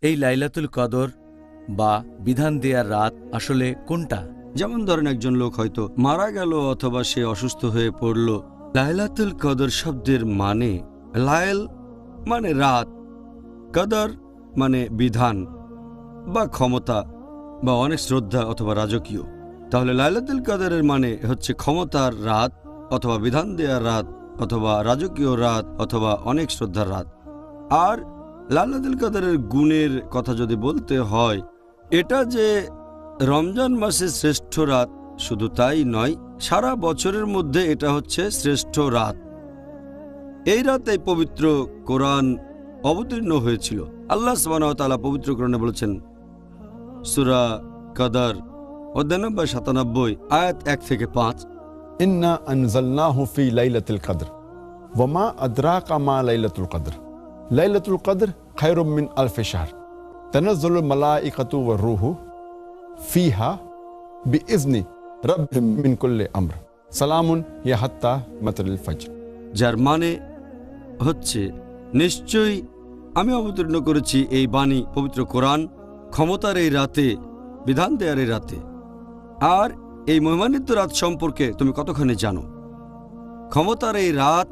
এই লাইলাতুল কদর বা বিধান দেয়ার রাত আসলে কোনটা? যেমন ধরেন একজন লোক হয়তো মারা গেল অথবা সে অসুস্থ হয়ে পড়ল। লাইলাতুল কদর শব্দের মানে লাইল মানে রাত, কদর মানে বিধান বা ক্ষমতা বা অনেক শ্রদ্ধা অথবা রাজকীয়। তাহলে লাইলাতুল কদরের মানে হচ্ছে ক্ষমতার রাত অথবা বিধান দেওয়ার রাত অথবা রাজকীয় রাত অথবা অনেক শ্রদ্ধার রাত। আর লাইলাতুল কদরের গুণের কথা যদি বলতে হয়, এটা যে রমজান মাসের শ্রেষ্ঠ রাত শুধু তাই নয়, সারা বছরের মধ্যে এটা হচ্ছে শ্রেষ্ঠ রাত। এই রাতে পবিত্র কোরআন অবতীর্ণ হয়েছিল। আল্লাহ সুবহানাহু ওয়া তাআলা পবিত্র কোরআনে বলেছেন, সূরা কদর অধ্যায় নম্বর ৯৭ আয়াত ১ থেকে ৫, ইন্না আনজালনাহু ফি লাইলাতুল কদর ওয়া মা আদরাকা মা লাইলাতুল কদর লাইলাতুল কদর খায়রুম মিন আলফি শাহর তানাজ্জালুল মালাইকাতু ওয়ার রূহু ফিহা বিইজনি রাব্বিহিম মিন কুল্লি আমর সালামুন হিয়া হাত্তা মাতলাল ফজর। যার মানে হচ্ছে নিশ্চয়ই আমি অবতীর্ণ করেছি এই বাণী পবিত্র কোরআন ক্ষমতার এই রাতে, বিধান দেয়ার এই রাতে। আর এই মহিমান্বিত রাত সম্পর্কে তুমি কতখানি জানো? ক্ষমতার এই রাত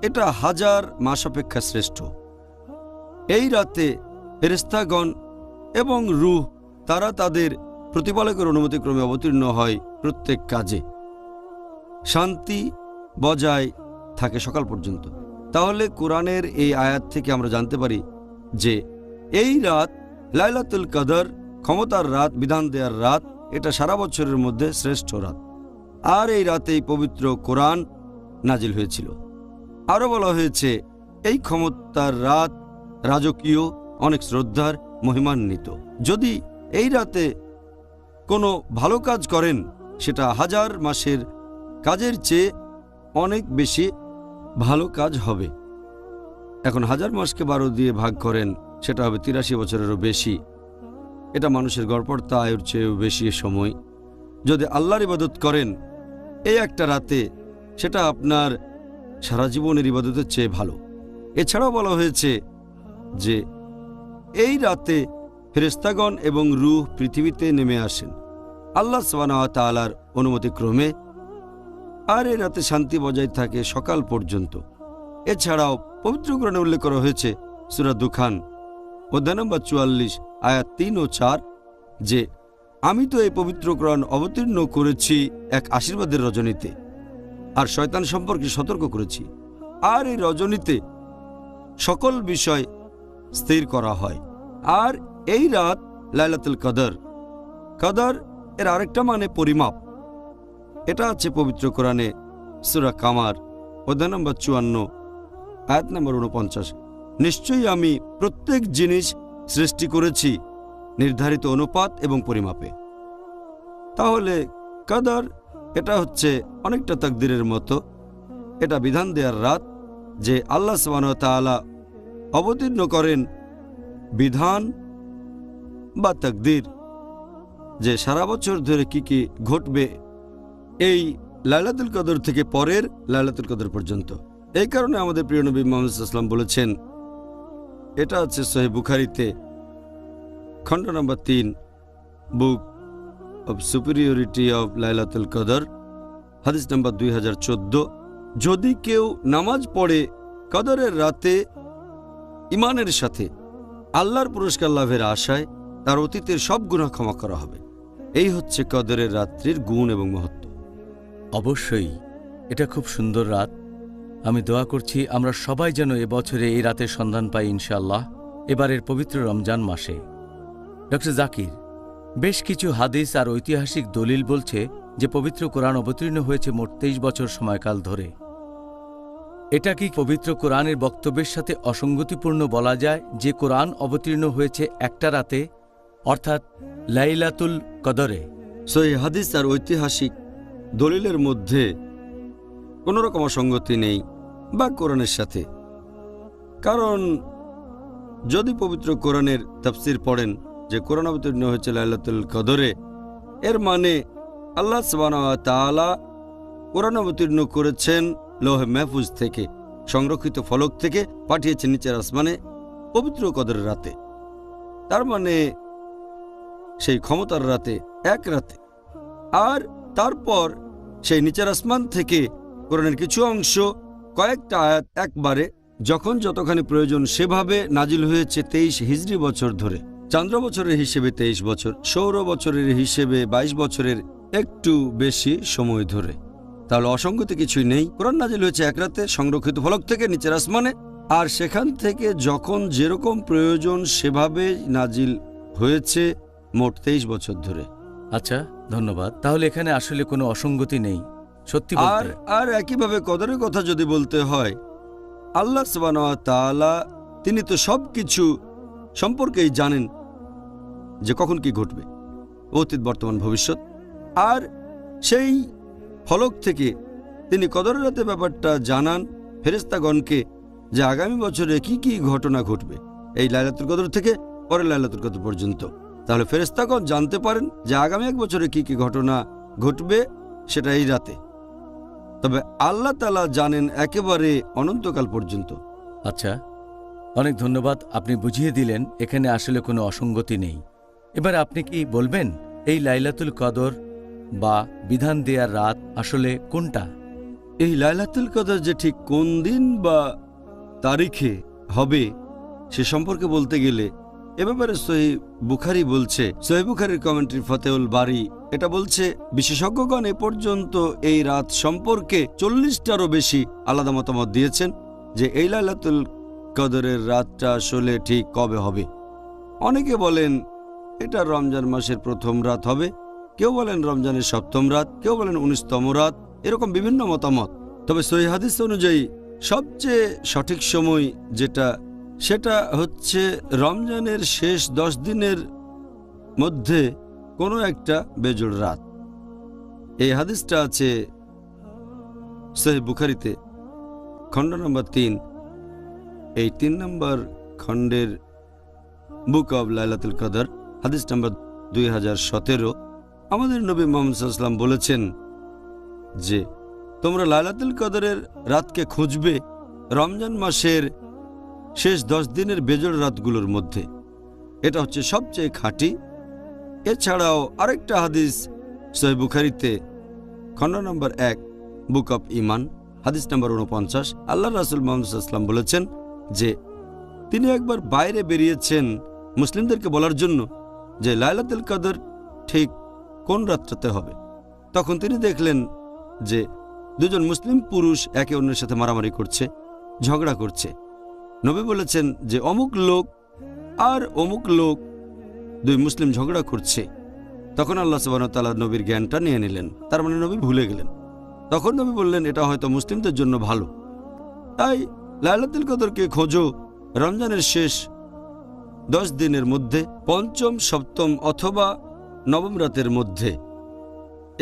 এটা হাজার মাস অপেক্ষা শ্রেষ্ঠ। এই রাতে ফেরেশতাগণ এবং রূহ তারা তাদের প্রতিপালকের অনুমতিক্রমে অবতীর্ণ হয় প্রত্যেক কাজে। শান্তি বজায় থাকে সকাল পর্যন্ত। তাহলে কোরআনের এই আয়াত থেকে আমরা জানতে পারি যে এই রাত লাইলাতুল কদর, ক্ষমতার রাত, বিধান দেওয়ার রাত, এটা সারা বছরের মধ্যে শ্রেষ্ঠ রাত। আর এই রাতেই পবিত্র কোরআন নাজিল হয়েছিল। আরও বলা হয়েছে এই ক্ষমতার রাত রাজকীয়, অনেক শ্রদ্ধার, মহিমান্বিত। যদি এই রাতে কোনো ভালো কাজ করেন, সেটা হাজার মাসের কাজের চেয়ে অনেক বেশি ভালো কাজ হবে। এখন হাজার মাসকে 12 দিয়ে ভাগ করেন, সেটা হবে 83 বছরেরও বেশি। এটা মানুষের গড়পড়তা আয়ুর চেয়েও বেশি সময়। যদি আল্লাহর ইবাদত করেন এই একটা রাতে, সেটা আপনার সারা জীবনের ইবাদতের চেয়ে ভালো। এছাড়াও বলা হয়েছে যে এই রাতে ফেরেশতাগণ এবং রূহ পৃথিবীতে নেমে আসেন আল্লাহ সুবহানাহু ওয়া তাআলার অনুমতিক্রমে। আর এই রাতে শান্তি বজায় থাকে সকাল পর্যন্ত। এছাড়াও পবিত্র কোরআনে উল্লেখ করা হয়েছে সূরা দুখান অধ্যায় নম্বর 44 আয়াত ৩ ও ৪ যে আমি তো এই পবিত্র কোরআন অবতীর্ণ করেছি এক আশীর্বাদের রজনীতে, আর শয়তান সম্পর্কে সতর্ক করেছি। আর এই রজনীতে সকল বিষয় স্থির করা হয়। আর এই রাত লাইলাতুল কদর। কদর এর আরেকটা মানে পরিমাপ। এটা আছে পবিত্র কোরআনে সূরা কামার অধ্যায় নম্বর 54 আয়াত নম্বর 49। নিশ্চয়ই আমি প্রত্যেক জিনিস সৃষ্টি করেছি নির্ধারিত অনুপাত এবং পরিমাপে। তাহলে কদর এটা হচ্ছে অনেকটা তাকদীরের মতো। এটা বিধান দেওয়ার রাত যে আল্লাহ সুবহানাহু ওয়া তাআলা অবতীর্ণ করেন বিধান বা তাকদীর, যে সারা বছর ধরে কি কি ঘটবে এই লাইলাতুল কদর থেকে পরের লাইলাতুল কদর পর্যন্ত। এই কারণে আমাদের প্রিয় নবী মুহাম্মদ সাল্লাল্লাহু আলাইহি ওয়াসাল্লাম বলেছেন, এটা আছে সহিহ বুখারীতে খণ্ড নম্বর 3 বুক অব সুপিরিয়রিটি অব লাইলাতুল কদর হাদিস নম্বর 2014, যদি কেউ নামাজ পড়ে কদরের রাতে ইমানের সাথে আল্লাহর পুরস্কার লাভের আশায়, তার অতীতের সব গুনাহ ক্ষমা করা হবে। এই হচ্ছে কদরের রাত্রির গুণ এবং মহত্ব। অবশ্যই এটা খুব সুন্দর রাত। আমি দোয়া করছি আমরা সবাই যেন এবছরে এই রাতের সন্ধান পাই ইনশাআল্লাহ, এবারের পবিত্র রমজান মাসে। ডক্টর জাকির, বেশ কিছু হাদিস আর ঐতিহাসিক দলিল বলছে যে পবিত্র কোরআন অবতীর্ণ হয়েছে মোট 23 বছর সময়কাল ধরে। এটা কি পবিত্র কোরআনের বক্তব্যের সাথে অসঙ্গতিপূর্ণ বলা যায় যে কোরআন অবতীর্ণ হয়েছে একটা রাতে, অর্থাৎ লাইলাতুল কদরে? সহিহ হাদিস আর ঐতিহাসিক দলিলের মধ্যে কোনো রকম অসঙ্গতি নেই বা কোরআনের সাথে। কারণ যদি পবিত্র কোরআনের তাফসীর পড়েন যে কোরআন অবতীর্ণ হয়েছে লাইলাতুল কদরে, এর মানে আল্লাহ সুবহানাহু ওয়া তাআলা কোরআন অবতীর্ণ করেছেন লৌহে মাহফুজ থেকে, সংরক্ষিত ফলক থেকে পাঠিয়েছেন নিচের আসমানে পবিত্র কদরের রাতে। তার মানে সেই ক্ষমতার রাতে, এক রাতে। আর তারপর সেই নিচের আসমান থেকে কোরআনের কিছু অংশ, কয়েকটা আয়াত একবারে যখন যতখানি প্রয়োজন সেভাবে নাজিল হয়েছে 23 হিজরি বছর ধরে। চান্দ্র বছরের হিসেবে 23 বছর, সৌর বছরের হিসেবে 22 বছরের একটু বেশি সময় ধরে। তাহলে অসঙ্গতি কিছুই নেই। কোরআন নাজিল হয়েছে এক রাতে সংরক্ষিত ফলক থেকে নিচের আসমানে, আর সেখান থেকে যখন যেরকম প্রয়োজন সেভাবে নাজিল হয়েছে মোট 23 বছর ধরে। আচ্ছা, ধন্যবাদ। তাহলে এখানে আসলে কোনো অসঙ্গতি নেই, সত্যি আর বলতে। আর একইভাবে কদরের কথা যদি বলতে হয়, আল্লাহ সুবহানাহু ওয়া তাআলা তিনি তো সব কিছু সম্পর্কেই জানেন যে কখন কি ঘটবে, অতীত, বর্তমান, ভবিষ্যৎ। আর সেই ফলক থেকে তিনি কদরের রাতে ব্যাপারটা জানান ফেরেশতাগণকে যে আগামী বছরে কি কি ঘটনা ঘটবে, এই লাইলাতুল কদর থেকে পরের লাইলাতুল কদর পর্যন্ত। তাহলে ফেরেশতাগণ জানতে পারেন যে আগামী এক বছরে কি কি ঘটনা ঘটবে সেটা এই রাতে। তবে আল্লাহ তাআলা জানেন একেবারে অনন্তকাল পর্যন্ত। আচ্ছা, অনেক ধন্যবাদ, আপনি বুঝিয়ে দিলেন এখানে আসলে কোনো অসঙ্গতি নেই। এবার আপনি কি বলবেন এই লাইলাতুল কদর বা বিধান দেয়ার রাত আসলে কোনটা? এই লাইলাতুল কদর যে ঠিক কোন দিন বা তারিখে হবে সে সম্পর্কে বলতে গেলে এ ব্যাপারে সহিহ বুখারী বলছে, সহিহ বুখারীর কমেন্ট্রি ফতেহুল বারী এটা বলছে, বিশেষজ্ঞগণ এ পর্যন্ত এই রাত সম্পর্কে 40টারও বেশি আলাদা মতামত দিয়েছেন যে এই লাইলাতুল কদরের রাতটা আসলে ঠিক কবে হবে। অনেকে বলেন এটা রমজান মাসের প্রথম রাত হবে, কেউ বলেন রমজানের সপ্তম রাত, কেউ বলেন 19তম রাত, এরকম বিভিন্ন মতামত। তবে সহিহ হাদিস অনুযায়ী সবচেয়ে সঠিক সময় যেটা, সেটা হচ্ছে রমজানের শেষ 10 দিনের মধ্যে কোনো একটা বেজোড় রাত। এই হাদিসটা আছে সহিহ বুখারীতে খণ্ড নম্বর 3, এই 3 নম্বর খণ্ডের বুক অব লাইলাতুল কদর, হাদিস নম্বর 2017। আমাদের নবী মুহাম্মদ সাল্লাল্লাহু আলাইহি ওয়াসাল্লাম বলেছেন যে তোমরা লাইলাতুল কদরের রাতকে খুঁজবে রমজান মাসের শেষ 10 দিনের বেজোড় রাতগুলোর মধ্যে। এটা হচ্ছে সবচেয়ে খাঁটি। এছাড়াও আরেকটা হাদিস সহিহ বুখারীতে খণ্ড নম্বর 1 বুক অব ঈমান, হাদিস নম্বর 49, আল্লাহ রাসূল মুহাম্মদ সাল্লাল্লাহু আলাইহি ওয়াসাল্লাম বলেছেন যে তিনি একবার বাইরে বেরিয়েছেন মুসলিমদেরকে বলার জন্য যে লাইলাতুল কদর ঠিক কোন রাতটাতে হবে। তখন তিনি দেখলেন যে দুজন মুসলিম পুরুষ একে অন্যের সাথে মারামারি করছে, ঝগড়া করছে। নবী বলেছেন যে অমুক লোক আর অমুক লোক, দুই মুসলিম ঝগড়া করছে। তখন আল্লাহ সুবহানাহু ওয়া তাআলা নবীর জ্ঞানটা নিয়ে নিলেন, তার মানে নবী ভুলে গেলেন। তখন নবী বললেন এটা হয়তো মুসলিমদের জন্য ভালো, তাই লাইলাতুল কদরকে খোঁজো রমজানের শেষ 10 দিনের মধ্যে, পঞ্চম, সপ্তম অথবা নবম রাতের মধ্যে।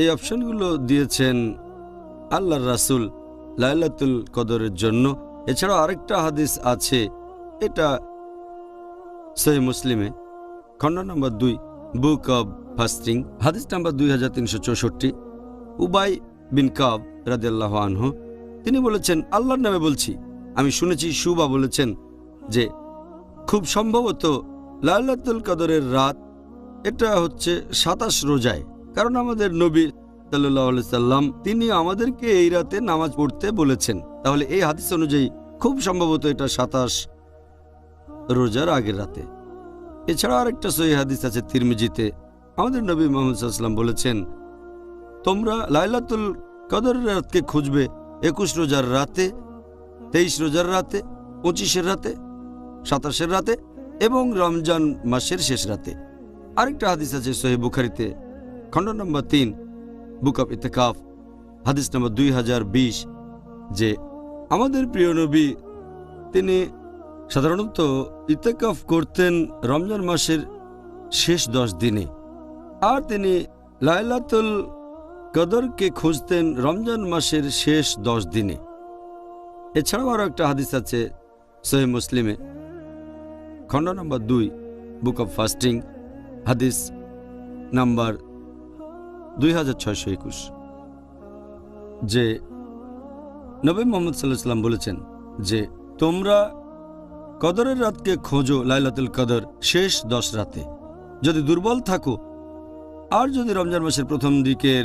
এই অপশনগুলো দিয়েছেন আল্লাহর রাসূল লাইলাতুল কদরের জন্য। এছাড়াও আরেকটা হাদিস আছে, এটা সহিহ মুসলিমে খণ্ড নম্বর 2 বুক অব ফাস্টিং, হাদিস নাম্বার 2364। উবাই বিন কাব রাদিয়াল্লাহু আনহু তিনি বলেছেন, আল্লাহর নামে বলছি, আমি শুনেছি শুবা বলেছেন যে খুব সম্ভবত লাইলাতুল কদরের রাত এটা হচ্ছে 27 রোজায়, কারণ আমাদের নবী সাল্লাল্লাহু আলাইহি সাল্লাম তিনি আমাদেরকে এই রাতে নামাজ পড়তে বলেছেন। তাহলে এই হাদিস অনুযায়ী খুব সম্ভবত এটা 27 রোজার আগের রাতে। এছাড়া আরেকটা সহিহ হাদিস আছে তিরমিজিতে, আমাদের নবী মুহাম্মদ সাল্লাল্লাহু আলাইহি ওয়াসাল্লাম বলেছেন তোমরা লাইলাতুল কদরের রাতকে খুঁজবে 21 রোজার রাতে, 23 রোজার রাতে, 25-এর রাতে, 27-এর রাতে এবং রমজান মাসের শেষ রাতে। আরেকটা হাদিস আছে সহিহ বুখারীতে খণ্ড নম্বর 3 বুক অব ইতিকাফ, হাদিস নম্বর 2020, যে আমাদের প্রিয় নবী তিনি সাধারণত ইতিকাফ করতেন রমজান মাসের শেষ 10 দিনে, আর তিনি লাইলাতুল কদরকে খুঁজতেন রমজান মাসের শেষ 10 দিনে। এছাড়াও আরও একটা হাদিস আছে সহিহ মুসলিমে খণ্ড নম্বর 2 বুক অব ফাস্টিং, হাদিস নাম্বার 2621, যে নবী মুহাম্মদ সাল্লাল্লাহু আলাইহি ওয়াসাল্লাম বলেছেন যে তোমরা কদরের রাতকে খোঁজো, লাইলাতুল কদর শেষ 10 রাতে। যদি দুর্বল থাকো আর যদি রমজান মাসের প্রথম দিকের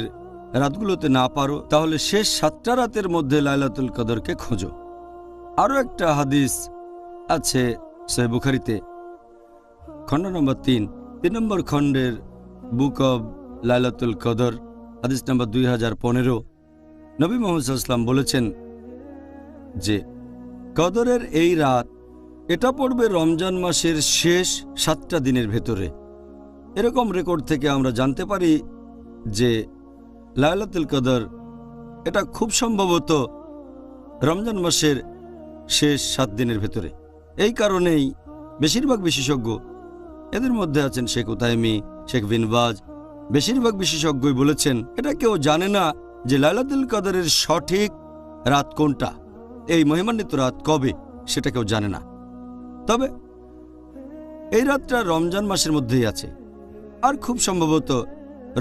রাতগুলোতে না পারো, তাহলে শেষ 7টা রাতের মধ্যে লাইলাতুল কদরকে খোঁজো। আরও একটা হাদিস আছে সহিহ বুখারীতে, খণ্ড নম্বর 3 নম্বর খণ্ডের বুক অব লাইলাতুল কদর, হাদিস নম্বর 2015। নবী মুহাম্মদ সাল্লাল্লাহু আলাইহি ওয়াসাল্লাম বলেছেন যে কদরের এই রাত এটা পড়বে রমজান মাসের শেষ 7টা দিনের ভেতরে। এরকম রেকর্ড থেকে আমরা জানতে পারি যে লাইলাতুল কদর এটা খুব সম্ভবত রমজান মাসের শেষ 7 দিনের ভেতরে। এই কারণেই বেশিরভাগ বিশেষজ্ঞ, এদের মধ্যে আছেন শেখ উতাইমি, শেখ বিন বাজ, বেশিরভাগ বিশেষজ্ঞই বলেছেন এটা কেউ জানে না যে লাইলাতুল কদরের সঠিক রাত কোনটা, এই মহিমান্বিত রাত কবে, সেটা কেউ জানে না। তবে এই রাতটা রমজান মাসের মধ্যেই আছে, আর খুব সম্ভবত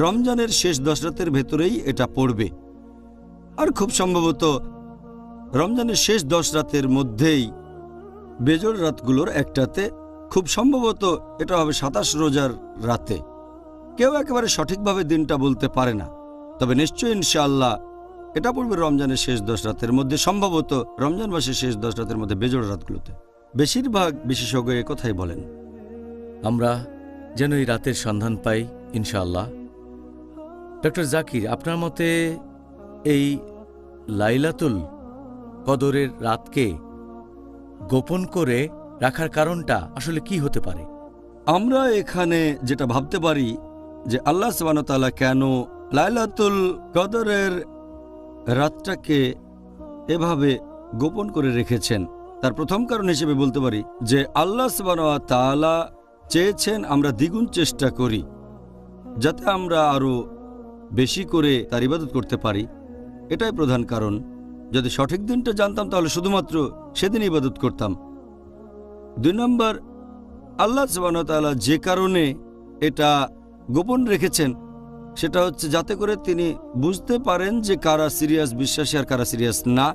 রমজানের শেষ 10 রাতের ভেতরেই এটা পড়বে, আর খুব সম্ভবত রমজানের শেষ 10 রাতের মধ্যেই বেজোড় রাতগুলোর একটাতে, খুব সম্ভবত এটা হবে 27 রোজার রাতে। কেউ একেবারে সঠিকভাবে দিনটা বলতে পারে না, তবে নিশ্চয়ই ইনশাআল্লাহ এটা পড়বে রমজানের শেষ 10 রাতের মধ্যে, সম্ভবত রমজান মাসের শেষ 10 রাতের মধ্যে বেজোড় রাতগুলোতে। বেশিরভাগ বিশেষজ্ঞ একথাই বলেন। আমরা যেন এই রাতের সন্ধান পাই ইনশাআল্লাহ। ডক্টর জাকির, আপনার মতে এই লাইলাতুল কদরের রাতকে গোপন করে রাখার কারণটা আসলে কি হতে পারে? আমরা এখানে যেটা ভাবতে পারি যে আল্লাহ সুবহানাহু ওয়া তাআলা কেন লাইলাতুল কদরের রাতটাকে এভাবে গোপন করে রেখেছেন, তার প্রথম কারণ হিসেবে বলতে পারি যে আল্লাহ সুবহানাহু ওয়া তাআলা চেয়েছেন আমরা দ্বিগুণ চেষ্টা করি যাতে আমরা আরও বেশি করে তার ইবাদত করতে পারি। এটাই প্রধান কারণ। যদি সঠিক দিনটা জানতাম তাহলে শুধুমাত্র সেদিন ইবাদত করতাম। 2 নম্বর, আল্লাহ সুবহানাহু ওয়া তাআলা যে কারণে এটা গোপন রেখেছেন সেটা হচ্ছে যাতে করে তিনি বুঝতে পারেন যে কারা সিরিয়াস বিশ্বাসী আর কারা সিরিয়াস না।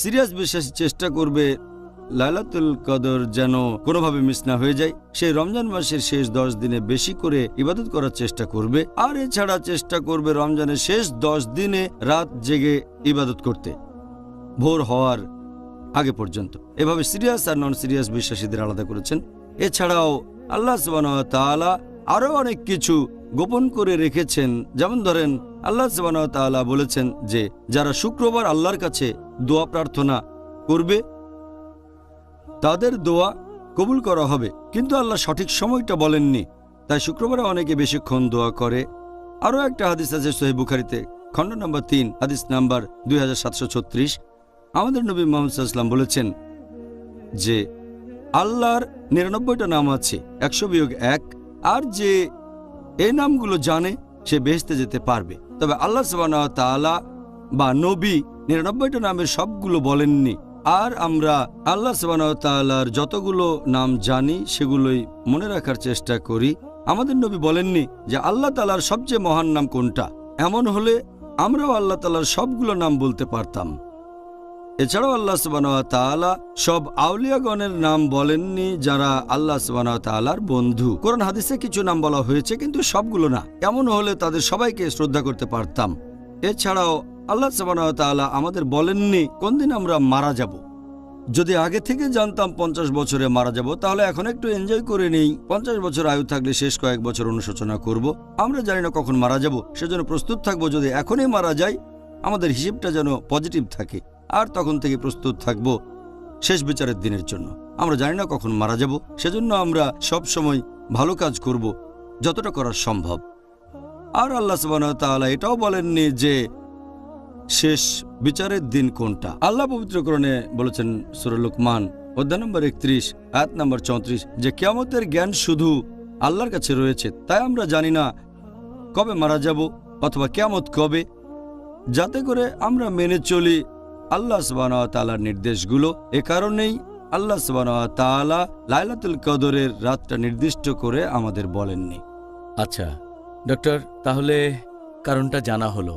সিরিয়াস বিশ্বাসী চেষ্টা করবে লাইলাতুল কদর যেন কোনোভাবে মিস না হয়ে যায়, সেই রমজান মাসের শেষ 10 দিনে বেশি করে ইবাদত করার চেষ্টা করবে, আর এছাড়া চেষ্টা করবে রমজানের শেষ 10 দিনে রাত জেগে ইবাদত করতে ভোর হওয়ার আগে পর্যন্ত। এভাবে সিরিয়াস আর নন সিরিয়াস বিশ্বাসীদের আলাদা করেছেন। এছাড়াও আল্লাহ সুবহানাহু ওয়া তাআলা আরও অনেক কিছু গোপন করে রেখেছেন। যেমন ধরেন, আল্লাহ সুবহানাহু ওয়া তাআলা বলেছেন যে যারা শুক্রবার আল্লাহর কাছে দোয়া প্রার্থনা করবে তাদের দোয়া কবুল করা হবে, কিন্তু আল্লাহ সঠিক সময়টা বলেননি, তাই শুক্রবারে অনেকে বেশিক্ষণ দোয়া করে। আরও একটা হাদিস আছে সহিহ বুখারীতে, খণ্ড নম্বর 3, হাদিস নাম্বার 2736। আমাদের নবী মুহাম্মদ সাল্লাল্লাহু আলাইহি ওয়াসাল্লাম বলেছেন যে আল্লাহর 99টা নাম আছে, 100-1, আর যে এই নামগুলো জানে সে বেহেশতে যেতে পারবে। তবে আল্লাহ সুবহানাহু ওয়া তাআলা বা নবী 99টা নামের সবগুলো বলেননি, আর আমরা আল্লাহ সুবহানাহু ওয়া তাআলার যতগুলো নাম জানি সেগুলোই মনে রাখার চেষ্টা করি। আমাদের নবী বলেননি যে আল্লাহ তাআলার সবচেয়ে মহান নাম কোনটা। এমন হলে আমরাও আল্লাহ তাআলার সবগুলো নাম বলতে পারতাম। এছাড়াও আল্লাহ সুবহানাহু ওয়া তাআলা সব আউলিয়াগণের নাম বলেননি যারা আল্লাহ সুবহানাহু ওয়া তাআলার বন্ধু। কোরআন হাদিসে কিছু নাম বলা হয়েছে, কিন্তু সবগুলো না। এমন হলে তাদের সবাইকে শ্রদ্ধা করতে পারতাম। এছাড়াও আল্লাহ সুবহানাহু ওয়া তাআলা আমাদের বলেননি কোন দিন আমরা মারা যাব। যদি আগে থেকে জানতাম 50 বছরে মারা যাব, তাহলে এখন একটু এনজয় করে নেই। 50 বছর আয়ু থাকলে শেষ কয়েক বছর অনুশোচনা করব। আমরা জানি না কখন মারা যাব, সেজন্য প্রস্তুত থাকবো। যদি এখনই মারা যাই, আমাদের হিসেবটা যেন পজিটিভ থাকে, আর তখন থেকে প্রস্তুত থাকব শেষ বিচারের দিনের জন্য। আমরা জানি না কখন মারা যাব, সেজন্য আমরা সব সময় ভালো কাজ করব যতটা করা সম্ভব। আর আল্লাহ সুবহানাহু ওয়া তাআলা এটাও বলেননি যে শেষ বিচারের দিন কোনটা। আল্লাহ পবিত্র কোরআনে বলেছেন সূরা লুকমান অধ্যায় নম্বর 31 আয়াত নম্বর 34 যে কিয়ামতের জ্ঞান শুধু আল্লাহর কাছে রয়েছে, তাই আমরা জানি না কবে মারা যাব অথবা কিয়ামত কবে, যাতে করে আমরা মেনে চলি আল্লাহ সুবহানাহু ওয়া তাআলার নির্দেশগুলো। এ কারণেই আল্লাহ সুবহানাহু ওয়া তাআলা লাইলাতুল কদরের রাতটা নির্দিষ্ট করে আমাদের বলেননি। আচ্ছা ডক্টর, তাহলে কারণটা জানা হলো।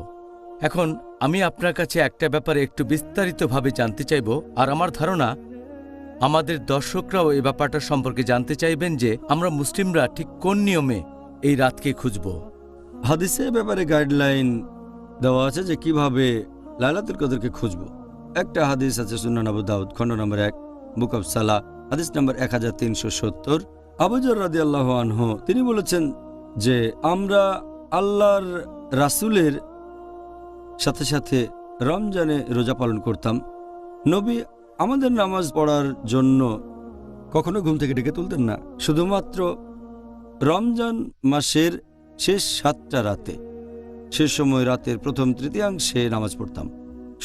এখন আমি আপনার কাছে একটা ব্যাপারে একটু বিস্তারিতভাবে জানতে চাইব। আর আমার ধারণা আমাদের দর্শকরাও এই ব্যাপারটা সম্পর্কে জানতে চাইবেন যে আমরা মুসলিমরা ঠিক কোন নিয়মে এই রাতকে খুঁজব। হাদিসে ব্যাপারে গাইডলাইন দেওয়া আছে যে কিভাবে লাইলাতুল কদরকে খুঁজব। একটা হাদিস আছে সুনান আবু দাউদ খণ্ড নম্বর 1 বুক অব সালাহ হাদিস নম্বর 1370। আবু যর রাদিয়াল্লাহু আনহু তিনি বলেছেন যে আমরা আল্লাহর রাসূলের সাথে সাথে রমজানে রোজা পালন করতাম। নবী আমাদের নামাজ পড়ার জন্য কখনো ঘুম থেকে ডেকে তুলতেন না, শুধুমাত্র রমজান মাসের শেষ 7টা রাতে, শেষ সময় রাতের প্রথম তৃতীয়াংশে নামাজ পড়তাম।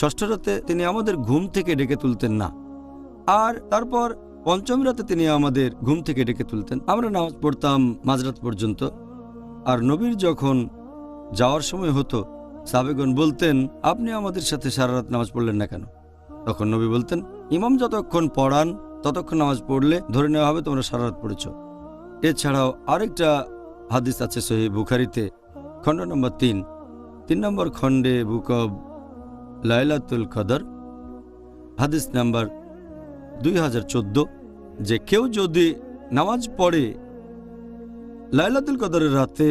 ষষ্ঠ রাতে তিনি আমাদের ঘুম থেকে ডেকে তুলতেন না, আর তারপর পঞ্চম রাতে তিনি আমাদের ঘুম থেকে ডেকে তুলতেন। আমরা নামাজ পড়তাম মাঝরাত পর্যন্ত। আর নবীর যখন যাওয়ার সময় হতো, সাহাবেগণ বলতেন, আপনি আমাদের সাথে সারা রাত নামাজ পড়লেন না কেন? তখন নবী বলতেন, ইমাম যতক্ষণ পড়ান ততক্ষণ নামাজ পড়লে ধরে নেওয়া হবে তোমরা সারা রাত পড়েছ। এছাড়াও আরেকটা হাদিস আছে সহিহ বুখারীতে খণ্ড নম্বর 3 নম্বর খণ্ডে বুক অব লাইলাতুল কদর হাদিস নাম্বার 2014, যে কেউ যদি নামাজ পড়ে লাইলাতুল কদরের রাতে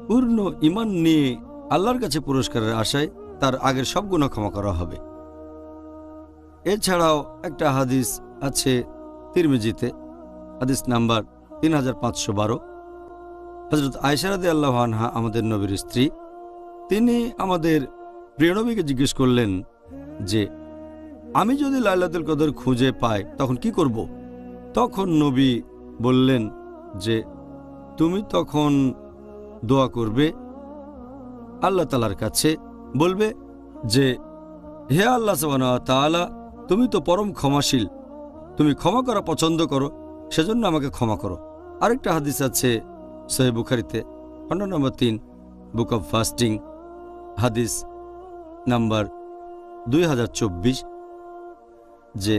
পূর্ণ ঈমান নিয়ে আল্লাহর কাছে পুরস্কারের আশায়, তার আগের সব গুনাহ ক্ষমা করা হবে। এছাড়াও একটা হাদিস আছে তিরমিজিতে হাদিস নাম্বার 3512। হযরত আয়েশা রাদিয়াল্লাহু আনহা আমাদের নবীর স্ত্রী, তিনি আমাদের প্রিয় নবীকে জিজ্ঞেস করলেন যে আমি যদি লাইলাতুল কদর খুঁজে পাই তখন কি করব? তখন নবী বললেন যে তুমি তখন দোয়া করবে আল্লাহ তাআলার কাছে, বলবে যে হে আল্লাহ সুবহানাহু ওয়া তাআলা, তুমি তো পরম ক্ষমাশীল, তুমি ক্ষমা করা পছন্দ করো, সেজন্য আমাকে ক্ষমা করো। আরেকটা হাদিস আছে সহিহ বুখারীতে খণ্ড নম্বর 3 বুক অব ফাস্টিং হাদিস নাম্বার 2024, যে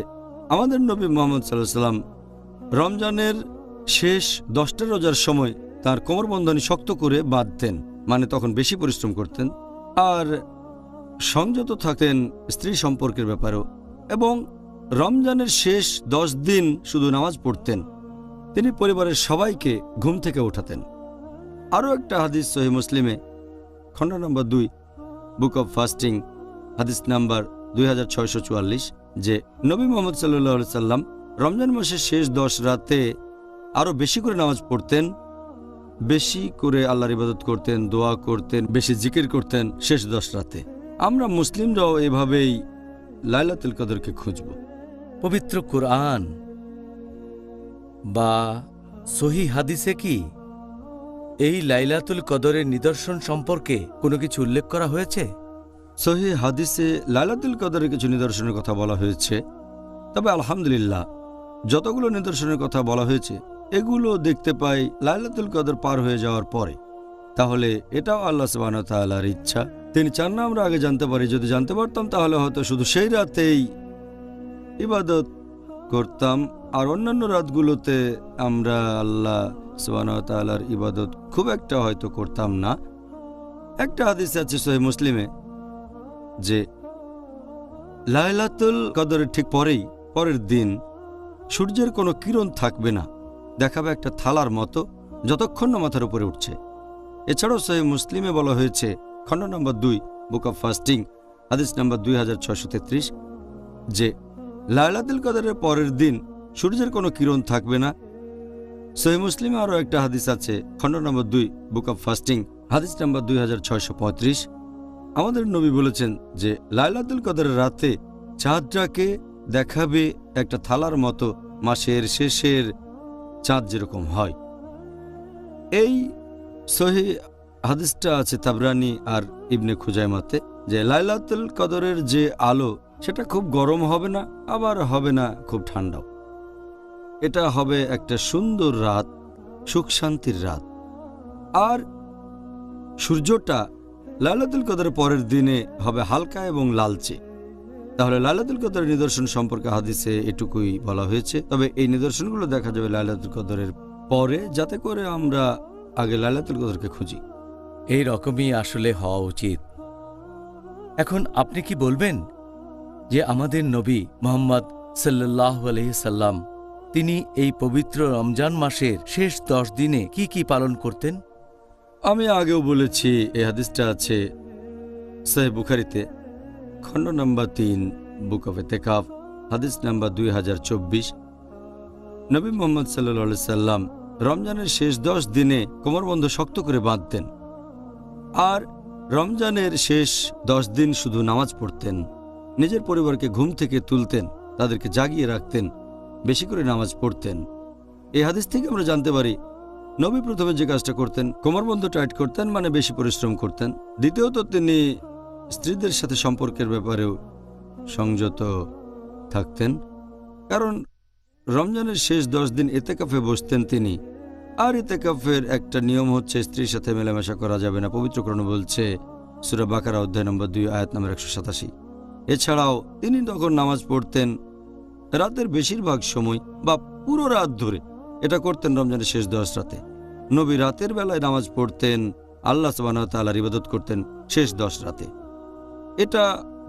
আমাদের নবী মুহাম্মদ সাল্লাল্লাহু আলাইহি সাল্লাম রমজানের শেষ 10টা রোজার সময় তার কোমরবন্ধনী শক্ত করে বাঁধতেন, মানে তখন বেশি পরিশ্রম করতেন, আর সংযত থাকতেন স্ত্রী সম্পর্কের ব্যাপারেও, এবং রমজানের শেষ 10 দিন শুধু নামাজ পড়তেন। তিনি পরিবারের সবাইকে ঘুম থেকে ওঠাতেন। আরও একটা হাদিস সহিহ মুসলিমে খণ্ড নম্বর 2 বুক অব ফাস্টিং হাদিস নাম্বার 2644, যে নবী মুহাম্মদ সাল্লাল্লাহু আলাইহি সাল্লাম রমজান মাসের শেষ 10 রাতে আরও বেশি করে নামাজ পড়তেন, বেশি করে আল্লাহর ইবাদত করতেন, দোয়া করতেন, বেশি জিকির করতেন শেষ 10 রাতে। আমরা মুসলিমরাও এভাবেই লাইলাতুল কদরকে খুঁজব। পবিত্র কুরআন বা সহিহ হাদিসে কি এই লাইলাতুল কদরের নিদর্শন সম্পর্কে কোনো কিছু উল্লেখ করা হয়েছে? সহিহ হাদিসে লাইলাতুল কদরের কিছু নিদর্শনের কথা বলা হয়েছে, তবে আলহামদুলিল্লাহ যতগুলো নিদর্শনের কথা বলা হয়েছে এগুলো দেখতে পাই লাইলাতুল কদর পার হয়ে যাওয়ার পরে। তাহলে এটাও আল্লাহ সুবহানাহু ওয়া তাআলার ইচ্ছা, তিনি চান না আমরা আগে জানতে পারি। যদি জানতে পারতাম তাহলে হয়তো শুধু সেই রাতেই ইবাদত করতাম, আর অন্যান্য রাতগুলোতে আমরা আল্লাহ সুবহানাহু ওয়া তাআলার ইবাদত খুব একটা হয়তো করতাম না। একটা হাদিস আছে সহিহ মুসলিমে যে লাইলাতুল কদরের ঠিক পরের দিন সূর্যের কোনো কিরণ থাকবে না, দেখাবে একটা থালার মতো যতক্ষণ না মাথার উপরে উঠছে। এছাড়াও সহিহ মুসলিমে বলা হয়েছে খণ্ড নম্বর 2 বুক অব ফাস্টিং হাদিস নাম্বার 2633, যে লাইলাতুল কদরের পরের দিন সূর্যের কোনো কিরণ থাকবে না। সহিহ মুসলিমে আরও একটা হাদিস আছে খণ্ড নম্বর 2 বুক অব ফাস্টিং হাদিস নাম্বার 2635। আমাদের নবী বলেছেন যে লাইলাতুল কদরের রাতে চাঁদটাকে দেখাবে একটা থালার মতো, মাসের শেষের চাঁদ যেরকম হয়। এই সহিহ হাদিসটা আছে তাবরানী আর ইবনে খুজাইমাতে, যে লাইলাতুল কদরের যে আলো সেটা খুব গরম হবে না, আবার হবে না খুব ঠান্ডাও। এটা হবে একটা সুন্দর রাত, সুখ শান্তির রাত। আর সূর্যটা লাইলাতুল কদরের পরের দিনে হবে হালকা এবং লালচে। তাহলে লাইলাতুল কদরের নিদর্শন সম্পর্কে হাদিসে এটুকুই বলা হয়েছে, তবে এই নিদর্শনগুলো দেখা যাবে লাইলাতুল কদরের পরে, যাতে করে আমরা আগে লাইলাতুল কদরকে খুঁজি। এই রকমই আসলে হওয়া উচিত। এখন আপনি কি বলবেন যে আমাদের নবী মুহাম্মদ সাল্লাল্লাহু আলাইহি সাল্লাম তিনি এই পবিত্র রমজান মাসের শেষ 10 দিনে কি কি পালন করতেন? আমি আগেও বলেছি, এই হাদিসটা আছে সহিহ বুখারীতে, খণ্ড নম্বর 3, বুক অফ এতেকাফ, হাদিস নাম্বার 2024। নবী মোহাম্মদ সাল্লাল্লাহু আলাইহি সাল্লাম রমজানের শেষ 10 দিনে কোমরবন্ধ শক্ত করে বাঁধতেন, আর রমজানের শেষ 10 দিন শুধু নামাজ পড়তেন। নিজের পরিবারকে ঘুম থেকে তুলতেন, তাদেরকে জাগিয়ে রাখতেন, বেশি করে নামাজ পড়তেন। এই হাদিস থেকে আমরা জানতে পারি নবী প্রথমে যে কাজটা করতেন, কোমরবন্ধ টাইট করতেন, মানে বেশি পরিশ্রম করতেন। দ্বিতীয়ত, তিনি স্ত্রীদের সাথে সম্পর্কের ব্যাপারেও সংযত থাকতেন, কারণ রমজানের শেষ 10 দিন ইতিকাফে বসতেন তিনি। আর ইতিকাফের একটা নিয়ম হচ্ছে স্ত্রীর সাথে মেলামেশা করা যাবে না। পবিত্র কোরআন বলছে সূরা বাকারা অধ্যায় নম্বর 2 আয়াত নম্বর 187। এছাড়াও তিনি তখন নামাজ পড়তেন রাতের বেশিরভাগ সময় বা পুরো রাত ধরে। এটা করতেন রমজানের শেষ 10 রাতে। নবী রাতের বেলায় নামাজ পড়তেন, আল্লাহ সুবহানাহু ওয়া তাআলার ইবাদত করতেন শেষ 10 রাতে। এটা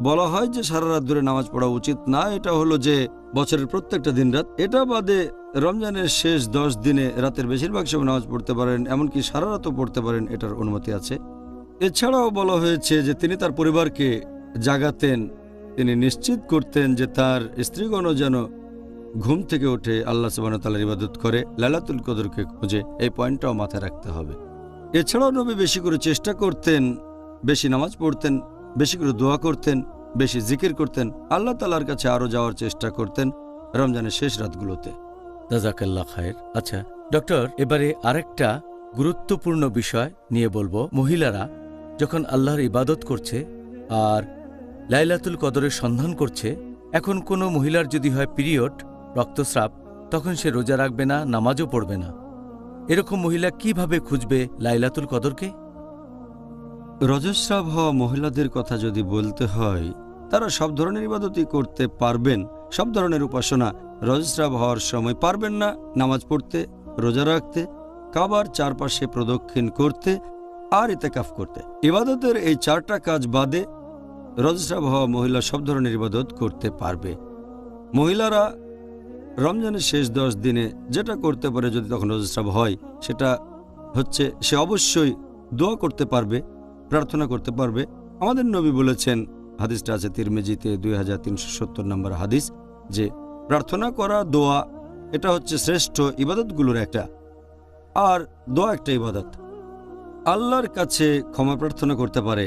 বলা হয় যে সারা রাত ধরে নামাজ পড়া উচিত না, এটা হলো যে বছরের প্রত্যেকটা দিন রাত। এটা বাদে রমজানের শেষ 10 দিনে রাতের বেশিরভাগ সময় নামাজ পড়তে পারেন, এমনকি সারা রাতও পড়তে পারেন, এটার অনুমতি আছে। এছাড়াও বলা হয়েছে যে তিনি তার পরিবারকে জাগাতেন, তিনি নিশ্চিত করতেন যে তার স্ত্রীগণও যেন ঘুম থেকে উঠে আল্লাহ সুবহানাহু ওয়া তাআলার ইবাদত করে, লাইলাতুল কদরকে খুঁজে। এই পয়েন্টটাও মাথায় রাখতে হবে। এছাড়াও নবী বেশি করে চেষ্টা করতেন, বেশি নামাজ পড়তেন, বেশি করে দোয়া করতেন, বেশি জিকির করতেন, আল্লাহ তাআলার কাছে আরও যাওয়ার চেষ্টা করতেন রমজানের শেষ রাতগুলোতে। জাযাকাল্লাহ খায়ের। আচ্ছা ডক্টর, এবারে আরেকটা গুরুত্বপূর্ণ বিষয় নিয়ে বলবো। মহিলারা যখন আল্লাহর ইবাদত করছে আর লাইলাতুল কদরের সন্ধান করছে, এখন কোনো মহিলার যদি হয় পিরিয়ড, রক্তস্রাব, তখন সে রোজা রাখবে না, নামাজও পড়বে না। এরকম মহিলা কিভাবে খুঁজবে লাইলাতুল কদরকে? রজস্রাব হওয়া মহিলাদের কথা যদি বলতে হয়, তারা সব ধরনের ইবাদতই করতে পারবেন, সব ধরনের উপাসনা। রজস্রাব হওয়ার সময় পারবেন না নামাজ পড়তে, রোজা রাখতে, কাবার চারপাশে প্রদক্ষিণ করতে আর ইতিকাফ করতে। ইবাদতের এই 4টা কাজ বাদে রজস্রাব হওয়া মহিলা সব ধরনের ইবাদত করতে পারবে। মহিলারা রমজানের শেষ 10 দিনে যেটা করতে পারে যদি তখন রজস্রাব হয়, সেটা হচ্ছে সে অবশ্যই দোয়া করতে পারবে, প্রার্থনা করতে পারবে। আমাদের নবী বলেছেন, হাদিসটা আছে তিরমিজিতে 2370 নম্বর হাদিস, যে প্রার্থনা করা, দোয়া, এটা হচ্ছে শ্রেষ্ঠ ইবাদতগুলোর একটা। আর দোয়া একটা ইবাদত। আল্লাহর কাছে ক্ষমা প্রার্থনা করতে পারে,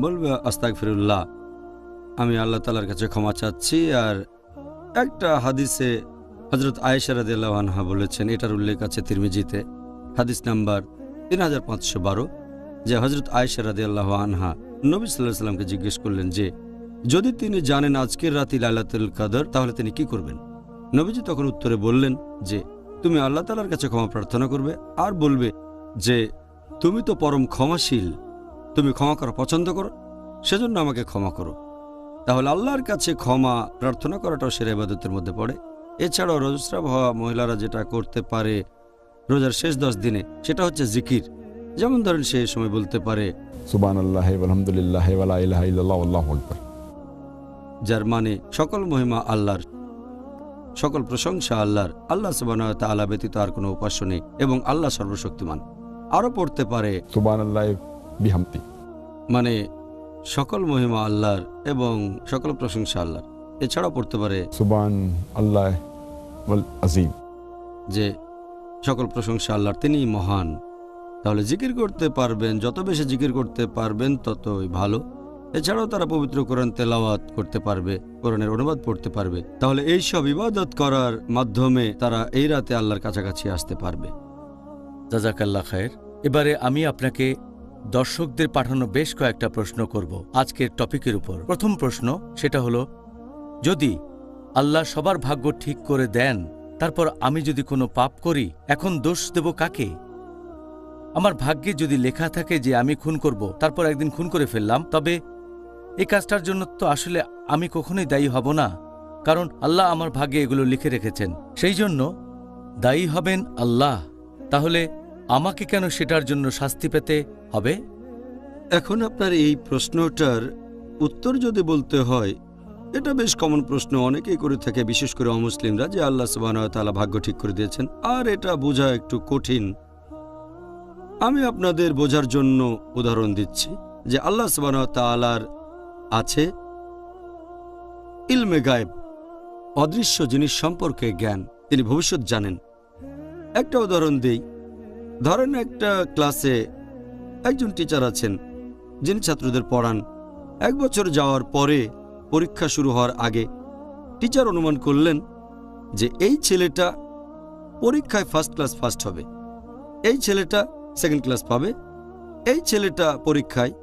বলবে আস্তাগফিরুল্লাহ, আমি আল্লাহ তাআলার কাছে ক্ষমা চাচ্ছি। আর একটা হাদিসে হযরত আয়েশা রাদিয়াল্লাহু আনহা বলেছেন, এটার উল্লেখ আছে তিরমিজিতে, হাদিস নাম্বার 3512, যে হযরত আয়েশা রাদিয়াল্লাহু আনহা নবী সাল্লাল্লাহু আলাইহি সাল্লামকে জিজ্ঞেস করলেন যে যদি তিনি জানেন আজকের রাতে লাইলাতুল কদর, তাহলে তিনি কি করবেন? নবীজি তখন উত্তরে বললেন যে তুমি আল্লাহ তাআলার কাছে ক্ষমা প্রার্থনা করবে আর বলবে যে তুমি তো পরম ক্ষমাশীল, তুমি ক্ষমা করা পছন্দ করো, সেজন্য আমাকে ক্ষমা করো। তাহলে আল্লাহর কাছে ক্ষমা প্রার্থনা করাটাও সেরা ইবাদতের মধ্যে পড়ে। এছাড়াও রজস্রাব হওয়া মহিলারা যেটা করতে পারে রোজার শেষ 10 দিনে, সেটা হচ্ছে জিকির। যেমন ধরেন সে সময় বলতে পারে সুবহানাল্লাহি ওয়ালহামদুলিল্লাহি ওয়া লা ইলাহা ইল্লাল্লাহ ওয়াল্লাহু আকবার, যার মানে সকল মহিমা আল্লাহর, সকল প্রশংসা আল্লাহর, আল্লাহ সুবহানাহু ওয়া তাআলা ব্যতীত আর কোনো উপাস্য নেই এবং আল্লাহ সর্বশক্তিমান। আরও পড়তে পারে সুবহানাল্লাহি বিহামদি, মানে সকল মহিমা আল্লাহর এবং সকল প্রশংসা আল্লাহর। এছাড়াও পড়তে পারে সুবহান আল্লাহ ওয়াল আযীম, যে সকল প্রশংসা আল্লাহর, তিনিই মহান। তাহলে জিকির করতে পারবেন, যত বেশি জিকির করতে পারবেন ততই ভালো। এছাড়াও তারা পবিত্র কোরআন তেলাওয়াত করতে পারবে, কোরআনের অনুবাদ পড়তে পারবে। তাহলে এই সব ইবাদত করার মাধ্যমে তারা এই রাতে আল্লাহর কাছাকাছি আসতে পারবে। জাযাকাল্লাহ খায়ের। এবারে আমি আপনাকে দর্শকদের পাঠানো বেশ কয়েকটা প্রশ্ন করব আজকের টপিকের উপর। প্রথম প্রশ্ন, সেটা হলো, যদি আল্লাহ সবার ভাগ্য ঠিক করে দেন, তারপর আমি যদি কোনো পাপ করি, এখন দোষ দেব কাকে? আমার ভাগ্যে যদি লেখা থাকে যে আমি খুন করব, তারপর একদিন খুন করে ফেললাম, তবে এই কাজটার জন্য তো আসলে আমি কখনোই দায়ী হব না, কারণ আল্লাহ আমার ভাগ্যে এগুলো লিখে রেখেছেন। সেই জন্য দায়ী হবেন আল্লাহ। তাহলে আমাকে কেন সেটার জন্য শাস্তি পেতে হবে? এখন আপনার এই প্রশ্নটার উত্তর যদি বলতে হয়, এটা বেশ কমন প্রশ্ন, অনেকেই করে থাকে, বিশেষ করে অমুসলিমরা, যে আল্লাহ সুবহানাহু ওয়া তাআলা ভাগ্য ঠিক করে দিয়েছেন, আর এটা বোঝা একটু কঠিন। আমি আপনাদের বোঝার জন্য উদাহরণ দিচ্ছি যে আল্লাহ সুবহানাহু ওয়া তাআলার আছে ইলমে গায়েব, অদৃশ্য জিনিস সম্পর্কে জ্ঞান, তিনি ভবিষ্যৎ জানেন। একটা উদাহরণ দেই, ধরেন একটা ক্লাসে একজন টিচার আছেন যিনি ছাত্রদের পড়ান। 1 বছর যাওয়ার পরে পরীক্ষা শুরু হওয়ার আগে টিচার অনুমান করলেন যে এই ছেলেটা পরীক্ষায় ফার্স্ট ক্লাস ফার্স্ট হবে, এই ছেলেটা সেকেন্ড ক্লাস পাবে, এই ছেলেটা পরীক্ষায়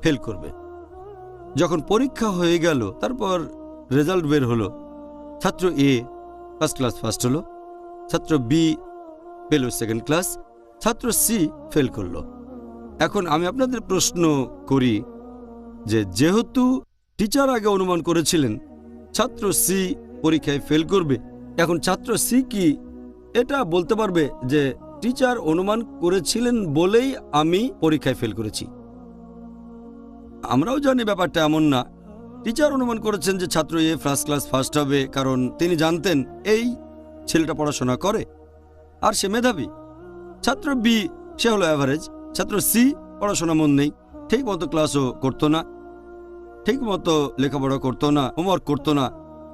ফেল করবে। যখন পরীক্ষা হয়ে গেল, তারপর রেজাল্ট বের হলো, ছাত্র এ ফার্স্ট ক্লাস ফার্স্ট হলো, ছাত্র বি পেল সেকেন্ড ক্লাস, ছাত্র সি ফেল করলো। এখন আমি আপনাদের প্রশ্ন করি যে যেহেতু টিচার আগে অনুমান করেছিলেন ছাত্র সি পরীক্ষায় ফেল করবে, এখন ছাত্র সি কি এটা বলতে পারবে যে টিচার অনুমান করেছিলেন বলেই আমি পরীক্ষায় ফেল করেছি? আমরাও জানি ব্যাপারটা এমন না। টিচার অনুমান করেছেন যে ছাত্র এ ফার্স্ট ক্লাস ফার্স্ট হবে, কারণ তিনি জানতেন এই ছেলেটা পড়াশোনা করে আর সে মেধাবী। ছাত্র বি সে হলো অ্যাভারেজ, ছাত্র সি পড়াশোনা মন নেই, ঠিক মতো ক্লাসও করতো না, ঠিক মতো লেখাপড়া করতো না, হোমওয়ার্ক করতো না।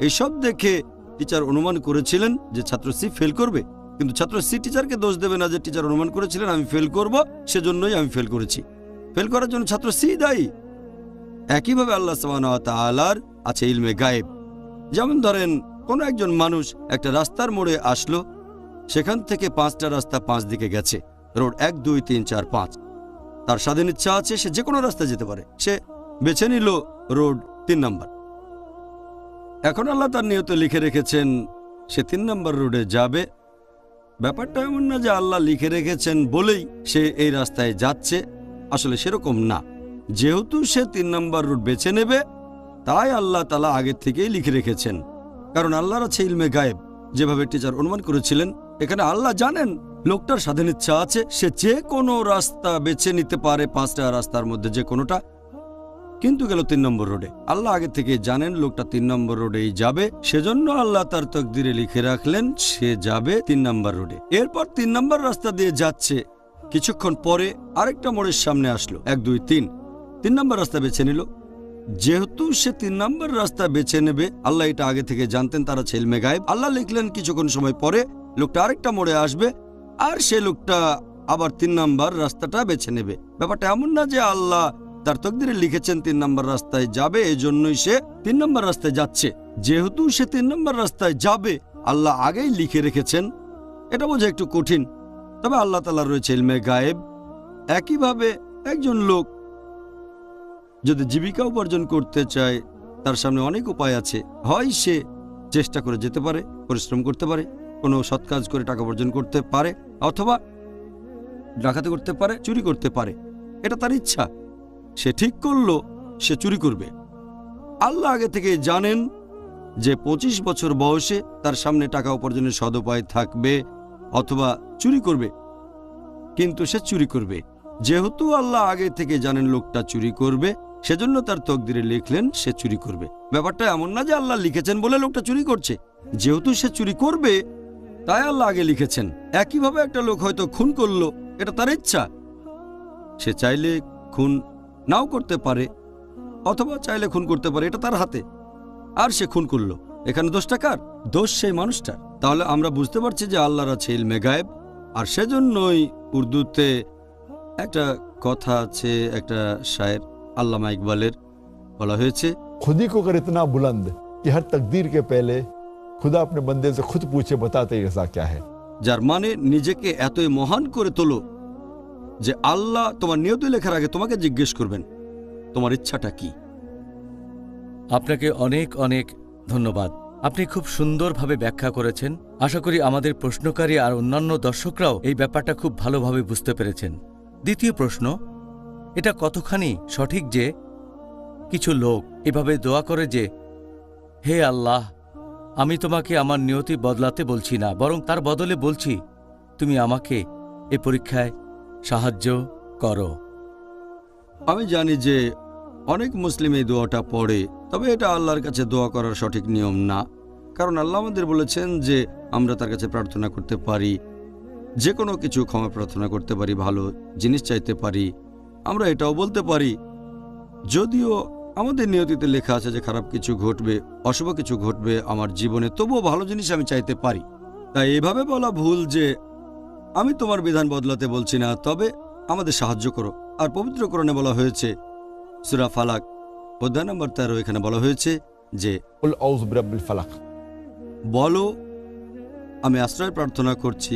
এইসব দেখে টিচার অনুমান করেছিলেন যে ছাত্র সি ফেল করবে, কিন্তু ছাত্র সি টিচারকে দোষ দেবে না যে টিচার অনুমান করেছিলেন আমি ফেল করব, সেজন্যই আমি ফেল করেছি। ফেল করার জন্য ছাত্র সি দায়ী। একইভাবে আল্লাহ সুবহানাহু ওয়া তাআলার আছে ইলমে গায়েব। যেমন ধরেন কোনো একজন মানুষ একটা রাস্তার মোড়ে আসলো, সেখান থেকে 5টা রাস্তা 5 দিকে গেছে, রোড 1 2 3 4 5। তার স্বাধীন ইচ্ছা আছে, সে যে কোনো রাস্তায় যেতে পারে, সে বেছে নিল রোড 3 নাম্বার। এখন আল্লাহ তার নিয়তে লিখে রেখেছেন সে 3 নাম্বার রোডে যাবে। ব্যাপারটা এমন না যে আল্লাহ লিখে রেখেছেন বলেই সে এই রাস্তায় যাচ্ছে, আসলে সেরকম না। যেহেতু সে 3 নাম্বার রুট বেছে নেবে, তাই আল্লাহ তাআলা আগে থেকেই লিখে রেখেছেন, কারণ আল্লাহর আছে ইলমে গায়েব। যেভাবে টিচার অনুমান করেছিলেন, এখানে আল্লাহ জানেন লোকটার স্বাধীন ইচ্ছা আছে, সে যে কোনো রাস্তা বেছে নিতে পারে, 5টা রাস্তার মধ্যে যে কোনোটা, কিন্তু গেল 3 নম্বর রোডে। আল্লাহ আগে থেকে জানেন লোকটা 3 নম্বর রোডেই যাবে, সেজন্য আল্লাহ তার তকদিরে লিখে রাখলেন সে যাবে 3 নম্বর রোডে। এরপর 3 নম্বর রাস্তা দিয়ে যাচ্ছে, কিছুক্ষণ পরে আরেকটা মোড়ের সামনে আসলো, 1 2 3 নম্বর রাস্তা বেছে নিল। যেহেতু সে 3 নম্বর রাস্তা বেছে নেবে, আল্লাহ এটা আগে থেকে জানতেন, তারা আছে ইলমে গায়েব। আল্লাহ লিখলেন কিছুক্ষণ সময় পরে লোকটা আরেকটা মোড়ে আসবে, আর সে লোকটা আবার 3 নম্বর রাস্তাটা বেছে নেবে। ব্যাপারটা এমন না যে আল্লাহ তার তকদিরে লিখেছেন 3 নম্বর রাস্তায় যাবে, এজন্যই সে 3 নম্বর রাস্তায় যাচ্ছে। যেহেতু সে 3 নম্বর রাস্তায় যাবে, আল্লাহ আগেই লিখে রেখেছেন। এটা বোঝা একটু কঠিন, তবে আল্লাহ তাআলার রয়েছে ইলমে গায়েব। একইভাবে একজন লোক যদি জীবিকা উপার্জন করতে চায়, তার সামনে অনেক উপায় আছে। হয় সে চেষ্টা করে যেতে পারে, পরিশ্রম করতে পারে, কোনো সৎ কাজ করে টাকা উপার্জন করতে পারে, অথবা ডাকাতি করতে পারে, চুরি করতে পারে। এটা তার ইচ্ছা, সে ঠিক করলো সে চুরি করবে। আল্লাহ আগে থেকে জানেন যে 25 বছর বয়সে তার সামনে টাকা উপার্জনের সদুপায় থাকবে, অথবা চুরি করবে, কিন্তু সে চুরি করবে। যেহেতু আল্লাহ আগে থেকে জানেন লোকটা চুরি করবে, সেজন্য তার তকদিরে লিখলেন সে চুরি করবে। ব্যাপারটা এমন না যে আল্লাহ লিখেছেন বলে লোকটা চুরি করছে, যেহেতু সে চুরি করবে তাই আল্লাহ আগে লিখেছেন। একইভাবে একটা লোক হয়তো খুন করলো, এটা তার ইচ্ছা, সে চাইলে খুন নাও করতে পারে, অথবা চাইলে খুন করতে পারে, এটা তার হাতে, আর সে খুন করলো। এখানে দোষটা কার? দোষ সেই মানুষটার। তাহলে আমরা বুঝতে পারছি যে আল্লাহর আছে ইলমে গায়েব। আর সেজন্যই উর্দুতে একটা কথা আছে, একটা শায়ের আল্লামা ইকবালের, বলা হয়েছে, खुद ही को कर इतना बुलंद कि हर तकदीर के पहले खुदा अपने बंदे से खुद पूछे बता तेरी रज़ा क्या है। যার মানে নিজেকে এতই মহান করে তোলো যে আল্লাহ তোমার নিয়ত লেখার আগে তোমাকে জিজ্ঞেস করবেন তোমার ইচ্ছাটা কি। আপনাকে অনেক অনেক ধন্যবাদ। আপনি খুব সুন্দরভাবে ব্যাখ্যা করেছেন। আশা করি আমাদের প্রশ্নকারী আর অন্যান্য দর্শকরাও এই ব্যাপারটা খুব ভালোভাবে বুঝতে পেরেছেন। দ্বিতীয় প্রশ্ন, এটা কতখানি সঠিক যে কিছু লোক এভাবে দোয়া করে যে, হে আল্লাহ, আমি তোমাকে আমার নিয়তি বদলাতে বলছি না, বরং তার বদলে বলছি তুমি আমাকে এ পরীক্ষায় সাহায্য করো। আমি জানি যে অনেক মুসলিম এই দোয়াটা পড়ে, তবে এটা আল্লাহর কাছে দোয়া করার সঠিক নিয়ম না। কারণ আল্লাহ আমাদের বলেছেন যে আমরা তার কাছে প্রার্থনা করতে পারি, যে কোনো কিছু ক্ষমা প্রার্থনা করতে পারি, ভালো জিনিস চাইতে পারি। আমরা এটাও বলতে পারি, যদিও আমাদের নিয়তিতে লেখা আছে যে খারাপ কিছু ঘটবে, অশুভ কিছু ঘটবে আমার জীবনে, তবুও ভালো জিনিস আমি চাইতে পারি। তাই এভাবে বলা ভুল যে আমি তোমার বিধান বদলাতে বলছি না, তবে আমাদের সাহায্য করো। আর পবিত্র কোরআনে বলা হয়েছে, সূরা ফালাক অধ্যায় নম্বর 13, এখানে বলা হয়েছে যে কুল আউযু বিরাব্বিল ফালাক, বলো আমি আশ্রয় প্রার্থনা করছি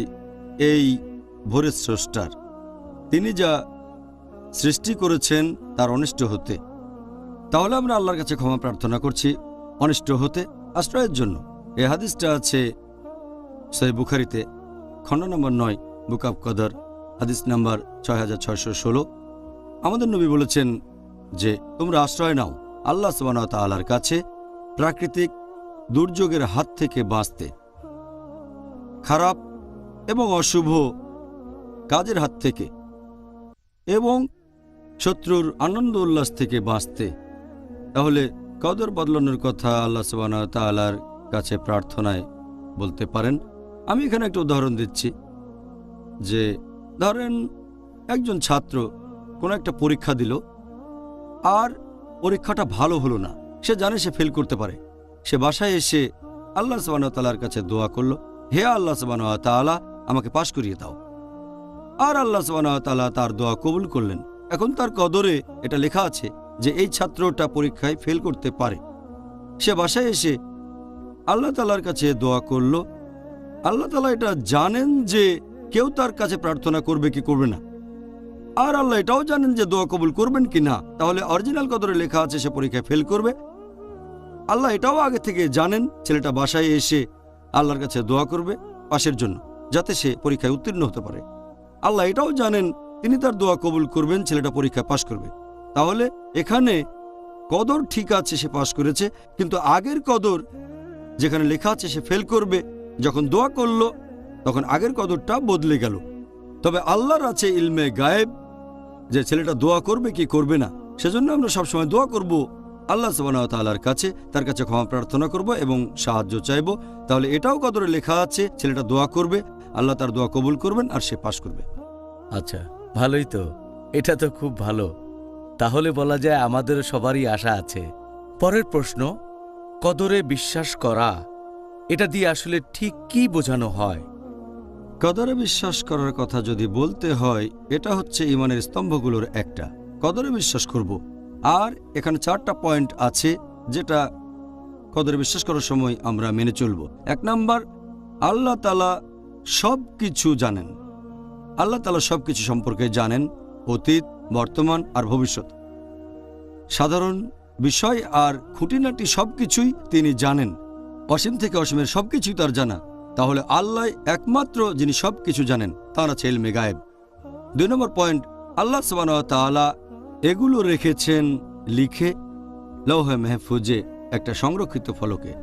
এই ভোরের স্রষ্টার, তিনি যা সৃষ্টি করেছেন তার অনিষ্ট হতে। তাহলে আমরা আল্লাহর কাছে ক্ষমা প্রার্থনা করছি অনিষ্ট হতে, আশ্রয়ের জন্য। এই হাদিসটা আছে সহিহ বুখারীতে, খণ্ড নম্বর 9, বুক অব কদর, হাদিস নাম্বার 6616। আমাদের নবী বলেছেন যে তোমরা আশ্রয় নাও আল্লাহ সুবহানাহু ওয়া তাআলার কাছে প্রাকৃতিক দুর্যোগের হাত থেকে বাঁচতে, খারাপ এবং অশুভ কাজের হাত থেকে, এবং শত্রুর আনন্দ উল্লাস থেকে বাঁচতে। তাহলে কদর বদলানোর কথা আল্লাহ সুবহানাহু ওয়া তাআলার কাছে প্রার্থনায় বলতে পারেন। আমি এখানে একটা উদাহরণ দিচ্ছি যে ধরেন একজন ছাত্র কোনো একটা পরীক্ষা দিল আর পরীক্ষাটা ভালো হলো না, সে জানে সে ফেল করতে পারে। সে বাসায় এসে আল্লাহ সুবহানাহু ওয়া তাআলার কাছে দোয়া করলো, হে আল্লাহ সুবহানাহু ওয়া তাআলা আমাকে পাশ করিয়ে দাও। আর আল্লাহ সুবহানাহু ওয়া তাআলা তার দোয়া কবুল করলেন। এখন তার কদরে এটা লেখা আছে যে এই ছাত্রটা পরীক্ষায় ফেল করতে পারে। সে বাসায় এসে আল্লাহ তাআলার কাছে দোয়া করলো। আল্লাহ তাআলা এটা জানেন যে কেউ তার কাছে প্রার্থনা করবে কি করবে না, আর আল্লাহ এটাও জানেন যে দোয়া কবুল করবেন কি না। তাহলে অরিজিনাল কদরে লেখা আছে সে পরীক্ষায় ফেল করবে। আল্লাহ এটাও আগে থেকে জানেন ছেলেটা বাসায় এসে আল্লাহর কাছে দোয়া করবে পাশের জন্য, যাতে সে পরীক্ষায় উত্তীর্ণ হতে পারে। আল্লাহ এটাও জানেন তিনি তার দোয়া কবুল করবেন, ছেলেটা পরীক্ষায় পাশ করবে। তাহলে এখানে কদর ঠিক আছে, সে পাশ করেছে, কিন্তু আগের কদর যেখানে লেখা আছে সে ফেল করবে, যখন দোয়া করলো তখন আগের কদরটা বদলে গেল। তবে আল্লাহর আছে ইলমে গায়েব যে ছেলেটা দোয়া করবে কি করবে না। সেজন্য আমরা সবসময় দোয়া করব আল্লাহ সুবহানাহু ওয়া তাআলার কাছে, তার কাছে ক্ষমা প্রার্থনা করব এবং সাহায্য চাইব। তাহলে এটাও কদরে লেখা আছে ছেলেটা দোয়া করবে, আল্লাহ তার দোয়া কবুল করবেন আর সে পাশ করবে। আচ্ছা, ভালোই তো, এটা তো খুব ভালো। তাহলে বলা যায় আমাদের সবারই আশা আছে। পরের প্রশ্ন, কদরে বিশ্বাস করা, এটা দিয়ে আসলে ঠিক কি বোঝানো হয়? কদরে বিশ্বাস করার কথা যদি বলতে হয়, এটা হচ্ছে ঈমানের স্তম্ভগুলোর একটা। কদরে বিশ্বাস করব, আর এখানে 4টা পয়েন্ট আছে যেটা কদরে বিশ্বাস করার সময় আমরা মেনে চলব। 1 নাম্বার, আল্লাহ তাআলা সব কিছু জানেন। আল্লাহ তাআলা সব কিছু সম্পর্কে জানেন, অতীত, বর্তমান আর ভবিষ্যৎ। সাধারণ বিষয় আর খুঁটিনাটি সব কিছুই তিনি জানেন। অসীম থেকে অসীমের সব কিছুই তার জানা। তাহলে আল্লাহ একমাত্র যিনি সব কিছু জানেন, তার আছে ইলমে গায়েব। 2 নম্বর পয়েন্ট, আল্লাহ সুবহানাহু ওয়া তাআলা এগুলো রেখেছেন লিখে লৌহে মাহফুজে, একটা সংরক্ষিত ফলকে।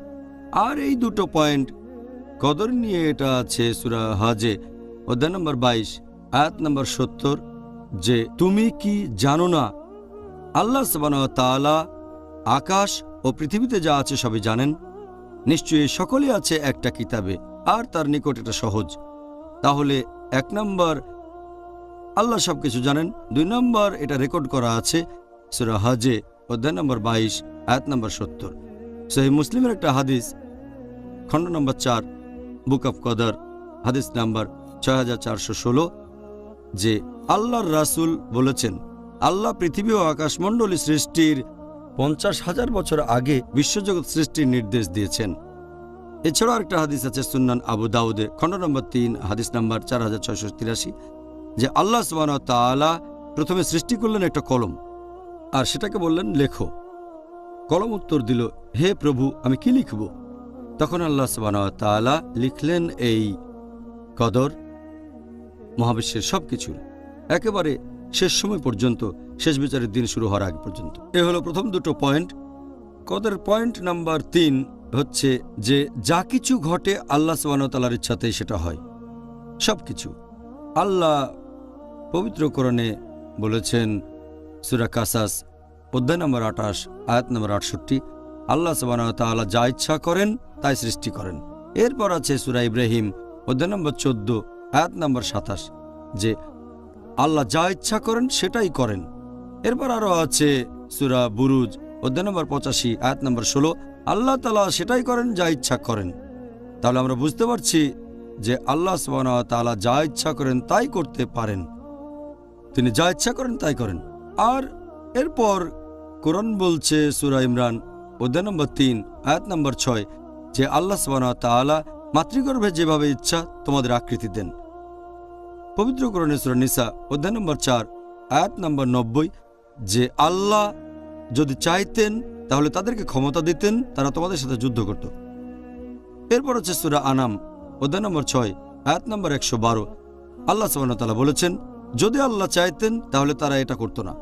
আর এই 2টো পয়েন্ট কদর নিয়ে এটা আছে সূরা হজে অধ্যায় নম্বর 22, আয়াত নম্বর 70, যে তুমি কি জানো না আল্লাহ সুবহানাহু ওয়া তাআলা আকাশ ও পৃথিবীতে যা আছে সবই জানেন। নিশ্চয়ই সকলেই আছে একটা কিতাবে, আর তার নিকট এটা সহজ। তাহলে 1 নম্বর, আল্লাহ সবকিছু জানেন। 2 নম্বর, এটা রেকর্ড করা আছে সূরা হজে অধ্যায় নম্বর 22, আয়াত নম্বর 70। সহিহ মুসলিমের একটা হাদিস, খণ্ড নম্বর 4, বুক অব কদর, হাদিস নাম্বার 6416, যে আল্লাহর রাসূল বলেছেন, আল্লাহ পৃথিবী ও আকাশমণ্ডলী সৃষ্টির 50,000 বছর আগে বিশ্বজগৎ সৃষ্টির নির্দেশ দিয়েছেন। এছাড়াও একটা হাদিস আছে সুন্নান আবু দাউদে, খণ্ড নম্বর 3, হাদিস নাম্বার 4683, যে আল্লাহ সুবহানাহু ওয়া তাআলা প্রথমে সৃষ্টি করলেন একটা কলম, আর সেটাকে বললেন লেখো। কলম উত্তর দিল, হে প্রভু, আমি কি লিখব? তখন আল্লাহ সুবহানাহু ওয়া তাআলা লিখলেন এই কদর, মহাবিশ্বের সবকিছু, একেবারে শেষ সময় পর্যন্ত, শেষ বিচারের দিন শুরু হওয়ার আগে পর্যন্ত। এ হলো প্রথম 2টো পয়েন্ট। কদর পয়েন্ট নাম্বার 3 হচ্ছে যে যা কিছু ঘটে আল্লাহ সুবহানাহু ওয়া তাআলার ইচ্ছাতেই সেটা হয়, সবকিছু। আল্লাহ পবিত্র কোরআনে বলেছেন সূরা কাসাস অধ্যায় নম্বর 28 আয়াত নম্বর 68, আল্লাহ সুবহানাহু ওয়া তাআলা যা ইচ্ছা করেন তাই সৃষ্টি করেন। এরপর আছে সূরা ইব্রাহিম অধ্যায় নম্বর 14 আয়াত নম্বর 27, যে আল্লাহ যা ইচ্ছা করেন সেটাই করেন। এরপর আরও আছে সূরা বুরুজ অধ্যায় নম্বর 85 আয়াত নম্বর 16, আল্লাহ তাআলা সেটাই করেন যা ইচ্ছা করেন। তাহলে আমরা বুঝতে পারছি যে আল্লাহ সুবহানাহু ওয়া তাআলা যা ইচ্ছা করেন তাই করতে পারেন, তিনি যা ইচ্ছা করেন তাই করেন। আর এরপর কোরআন বলছে সূরা ইমরান অধ্যায় নম্বর 3 আয়াত নম্বর 6, যে আল্লাহ সুবহানাহু ওয়া তাআলা মাতৃগর্ভে যেভাবে ইচ্ছা তোমাদের আকৃতি দেন। পবিত্র কোরআনে সূরা নিসা অধ্যায় নম্বর 4 আয়াত নম্বর 90, যে আল্লাহ যদি চাইতেন তাহলে তাদেরকে ক্ষমতা দিতেন, তারা তোমাদের সাথে যুদ্ধ করত। এরপর হচ্ছে সূরা আনাম অধ্যায় নম্বর 6 আয়াত নম্বর 112, আল্লাহ সুবহানাহু ওয়া তাআলা বলেছেন যদি আল্লাহ চাইতেন তাহলে তারা এটা করত না।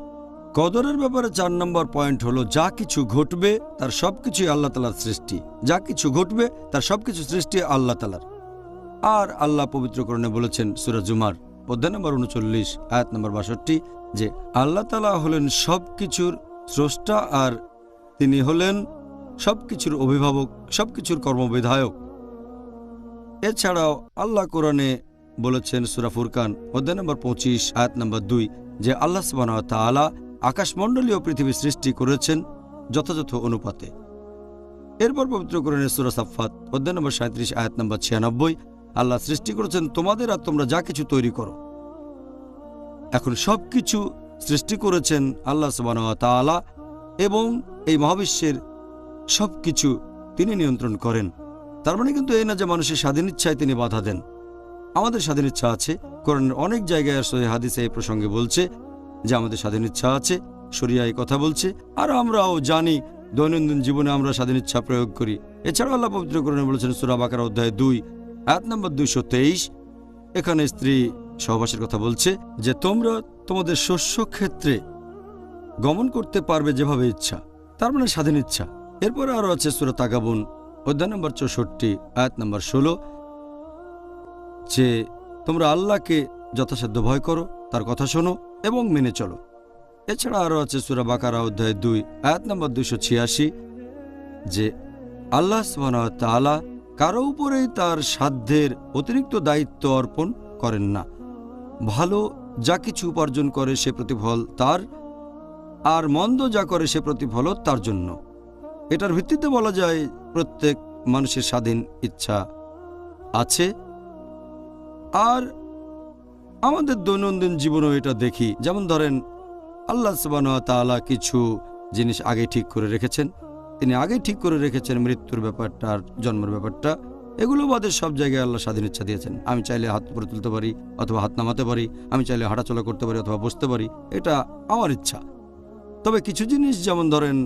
কদরের ব্যাপারে 4 নম্বর পয়েন্ট হলো যা কিছু ঘটবে তার সবকিছুই আল্লাহ তাআলার সৃষ্টি, যা কিছু ঘটবে তার সবকিছু সৃষ্টি আল্লাহ তাআলার। আর আল্লাহ পবিত্র কোরআনে বলেছেন সূরা জুমার অধ্যায় নম্বর 39 আয়াত নম্বর 62, যে আল্লাহ তাআলা হলেন সবকিছুর স্রষ্টা আর তিনি হলেন সবকিছুর অভিভাবক, সবকিছুর কর্মবিধায়ক। এছাড়াও আল্লাহ কোরআনে বলেছেন সূরা ফুরকান অধ্যায় নম্বর 25 আয়াত নম্বর 2, যে আল্লাহ সুবহানাহু ওয়া তাআলা আকাশমণ্ডলীয় পৃথিবী সৃষ্টি করেছেন যথাযথ অনুপাতে। এরপর পবিত্র কোরআনে সূরা সাফফাত অধ্যায় নম্বর 37 আয়াত নম্বর 96, আল্লাহ সৃষ্টি করেছেন তোমাদের আর তোমরা যা কিছু তৈরি করো। এখন সবকিছু সৃষ্টি করেছেন আল্লাহ সুবহানাহু ওয়া তাআলা এবং এই মহাবিশ্বের সবকিছু তিনি নিয়ন্ত্রণ করেন। তার মানে কিন্তু এই না যে মানুষের স্বাধীন ইচ্ছায় তিনি বাধা দেন। আমাদের স্বাধীন ইচ্ছা আছে, কোরআনের অনেক জায়গায় আর সহিহ হাদিসে এই প্রসঙ্গে বলছে যে আমাদের স্বাধীন ইচ্ছা আছে, শরিয়া এই কথা বলছে, আর আমরাও জানি দৈনন্দিন জীবনে আমরা স্বাধীন ইচ্ছা প্রয়োগ করি। এছাড়াও আল্লাহ পবিত্র কোরআনে বলেছেন সূরা বাকারা অধ্যায় 2 আয়াত নম্বর 223, এখানে স্ত্রী সহবাসের কথা বলছে যে তোমরা তোমাদের শস্য ক্ষেত্রে গমন করতে পারবে যেভাবে ইচ্ছা, তার মানে স্বাধীন ইচ্ছা। এরপরে আরও আছে সূরা তাগাবুন অধ্যায় নম্বর 64 আয়াত নম্বর 16, যে তোমরা আল্লাহকে যথাসাধ্য ভয় করো, তার কথা শোনো এবং মেনে চলো। এছাড়া আরও আছে সূরা বাকারা অধ্যায় 2 আয়াত নম্বর 286, যে আল্লাহ সুবহানাহু ওয়া তাআলা কারো উপরেই তার সাধ্যের অতিরিক্ত দায়িত্ব অর্পণ করেন না। ভালো যা কিছু উপার্জন করে সে প্রতিফল তার, আর মন্দ যা করে সে প্রতিফলও তার জন্য। এটার ভিত্তিতে বলা যায় প্রত্যেক মানুষের স্বাধীন ইচ্ছা আছে। আর আমাদের দৈনন্দিন জীবনেও এটা দেখি, যেমন ধরেন আল্লাহ সুবহানাহু ওয়া তাআলা কিছু জিনিস আগে ঠিক করে রেখেছেন। তিনি আগে ঠিক করে রেখেছেন মৃত্যুর ব্যাপারটা আর জন্মের ব্যাপারটা, এগুলো বাদে সব জায়গায় আল্লাহ স্বাধীন ইচ্ছা দিয়েছেন। আমি চাইলে হাত উপরে তুলতে পারি অথবা হাত নামাতে পারি, আমি চাইলে হাঁটাচলা করতে পারি অথবা বসতে পারি, এটা আমার ইচ্ছা। তবে কিছু জিনিস যেমন ধরেন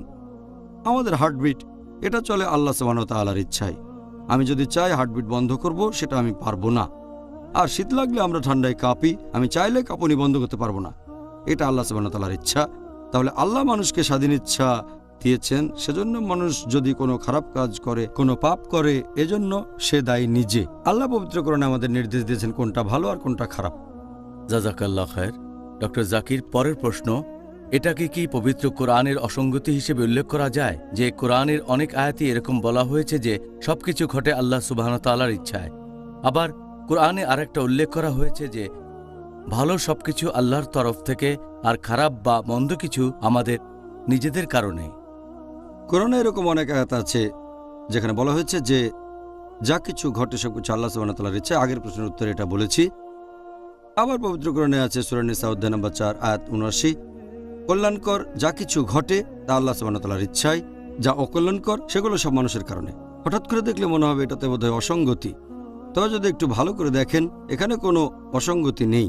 আমাদের হার্টবিট, এটা চলে আল্লাহ সুবহানাহু ওয়া তাআলার ইচ্ছায়। আমি যদি চাই হার্টবিট বন্ধ করব, সেটা আমি পারবো না। আর শীত লাগলে আমরা ঠান্ডায় কাঁপি, আমি চাইলে কাঁপুনি বন্ধ করতে পারবো না, এটা আল্লাহ সুবহানাহু ওয়া তাআলার ইচ্ছা। তাহলে আল্লাহ মানুষকে স্বাধীন ইচ্ছা দিয়েছেন, সেজন্য মানুষ যদি কোনো খারাপ কাজ করে, কোনো পাপ করে, এজন্য সে দায়ী নিজে। আল্লাহ পবিত্র কোরআনে আমাদের নির্দেশ দিয়েছেন কোনটা ভালো আর কোনটা খারাপ। জাযাকাল্লাহ খায়ের। ডক্টর জাকির, পরের প্রশ্ন, এটাকে কি পবিত্র কোরআনের অসঙ্গতি হিসেবে উল্লেখ করা যায় যে কোরআনের অনেক আয়াতই এরকম বলা হয়েছে যে সবকিছু ঘটে আল্লাহ সুবহানাহু ওয়া তাআলার ইচ্ছায়, আবার কোরআনে আরেকটা উল্লেখ করা হয়েছে যে ভালো সবকিছু আল্লাহর তরফ থেকে আর খারাপ বা মন্দ কিছু আমাদের নিজেদের কারণে? কোরআনে এরকম অনেক আয়াত আছে যেখানে বলা হয়েছে যে যা কিছু ঘটে সবকিছু আল্লাহ সুবহানাহু ওয়া তাআলার ইচ্ছা। আগের প্রশ্নের উত্তরে এটা বলেছি। আবার পবিত্র কোরআনে আছে সূরা নিসা অধ্যায় নম্বর 4 আয়াত 79, কল্যাণকর যা কিছু ঘটে তা আল্লাহ সুবহানাহু ওয়া তাআলার ইচ্ছায়, যা অকল্যাণকর সেগুলো সব মানুষের কারণে। হঠাৎ করে দেখলে মনে হবে এটাতে বোধহয় অসঙ্গতি, তবে যদি একটু ভালো করে দেখেন এখানে কোনো অসঙ্গতি নেই।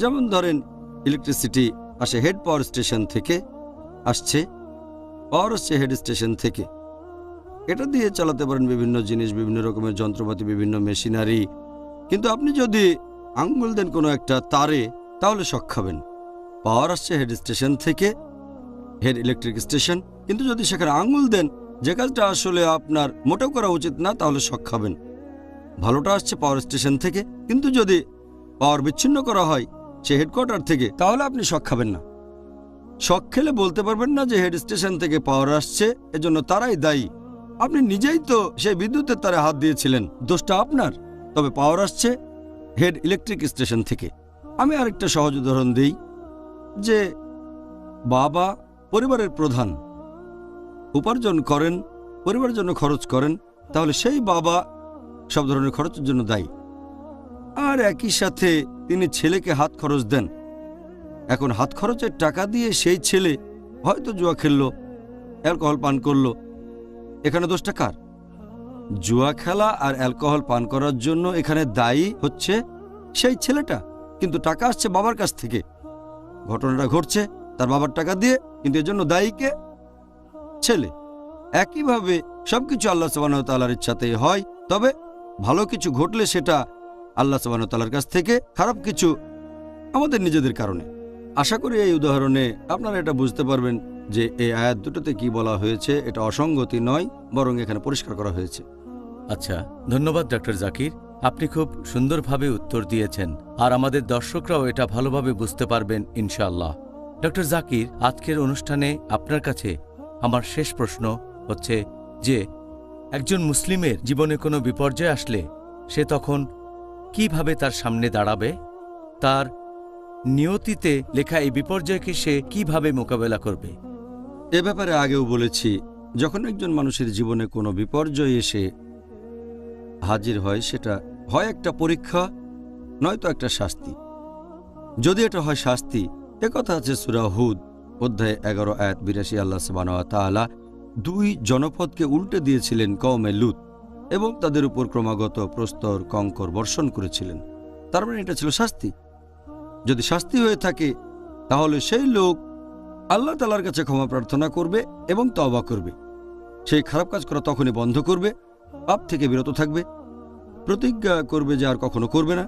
যেমন ধরেন ইলেকট্রিসিটি আসে হেড পাওয়ার স্টেশন থেকে, পাওয়ার আসছে হেড স্টেশন থেকে। এটা দিয়ে চালাতে পারেন বিভিন্ন জিনিস, বিভিন্ন রকমের যন্ত্রপাতি, বিভিন্ন মেশিনারি। কিন্তু আপনি যদি আঙ্গুল দেন কোনো একটা তারে, তাহলে শক খাবেন। পাওয়ার আসছে হেড স্টেশন থেকে, হেড ইলেকট্রিক স্টেশন, কিন্তু যদি সেখানে আঙ্গুল দেন যে কাজটা আসলে আপনার মোটেও করা উচিত না, তাহলে শক খাবেন। ভালোটা আসছে পাওয়ার স্টেশন থেকে, কিন্তু যদি পাওয়ার বিচ্ছিন্ন করা হয় সে হেডকোয়ার্টার থেকে, তাহলে আপনি শক খাবেন না। শখ খেলে বলতে পারবেন না যে হেড স্টেশন থেকে পাওয়ার আসছে, এজন্য তারাই দায়ী। আপনি নিজেই তো সেই বিদ্যুতের তারে হাত দিয়েছিলেন, দোষটা আপনার। তবে পাওয়ার আসছে হেড ইলেকট্রিক স্টেশন থেকে। আমি আরেকটা সহজ উদাহরণ দিই, যে বাবা পরিবারের প্রধান, উপার্জন করেন, পরিবারের জন্য খরচ করেন, তাহলে সেই বাবা সব ধরনের খরচের জন্য দায়ী। আর একই সাথে তিনি ছেলেকে হাত খরচ দেন। এখন হাত খরচের টাকা দিয়ে সেই ছেলে হয়তো জুয়া খেললো, অ্যালকোহল পান করলো, এখানে দোষটা কার? জুয়া খেলা আর অ্যালকোহল পান করার জন্য এখানে দায়ী হচ্ছে সেই ছেলেটা, কিন্তু টাকা আসছে বাবার কাছ থেকে। ঘটনাটা ঘটছে তার বাবার টাকা দিয়ে, কিন্তু এর জন্য দায়ী কে? ছেলে। একইভাবে সবকিছু আল্লাহ সুবহানাহু ওয়া তাআলার ইচ্ছাতেই হয়, তবে ভালো কিছু ঘটলে সেটা আল্লাহ সুবহানাহু ওয়া তাআলার কাছ থেকে, খারাপ কিছু আমাদের নিজেদের কারণে। আশা করি এই উদাহরণে আপনারা এটা বুঝতে পারবেন যে এই আয়াত দুটোতে কি বলা হয়েছে এটা অসঙ্গতি নয়, বরং এখানে পরিষ্কার করা হয়েছে। আচ্ছা, ধন্যবাদ ডক্টর জাকির। আপনি খুব সুন্দরভাবে উত্তর দিয়েছেন, আর আমাদের দর্শকরাও এটা ভালোভাবে বুঝতে পারবেন ইনশাআল্লাহ। ডক্টর জাকির, আজকের অনুষ্ঠানে আপনার কাছে আমার শেষ প্রশ্ন হচ্ছে যে একজন মুসলিমের জীবনে কোনো বিপর্যয় আসলে সে তখন কিভাবে তার সামনে দাঁড়াবে? তার নিয়তিতে লেখা এই বিপর্যয়কে সে কিভাবে মোকাবেলা করবে? এ ব্যাপারে আগেও বলেছি, যখন একজন মানুষের জীবনে কোনো বিপর্যয় এসে হাজির হয়, সেটা হয় একটা পরীক্ষা, নয়তো একটা শাস্তি। যদি এটা হয় শাস্তি, একথা আছে সূরা হুদ অধ্যায় 11 আয়াত 82, আল্লাহ সুবহানাহু ওয়া তাআলা 2 জনপদকে উল্টে দিয়েছিলেন, কওমে লূত, এবং তাদের উপর ক্রমাগত প্রস্তর কঙ্কর বর্ষণ করেছিলেন। তার মানে এটা ছিল শাস্তি। যদি শাস্তি হয়ে থাকে তাহলে সেই লোক আল্লাহ তাআলার কাছে ক্ষমা প্রার্থনা করবে এবং তওবা করবে। সেই খারাপ কাজ করা তখনই বন্ধ করবে, পাপ থেকে বিরত থাকবে, প্রতিজ্ঞা করবে যে আর কখনো করবে না।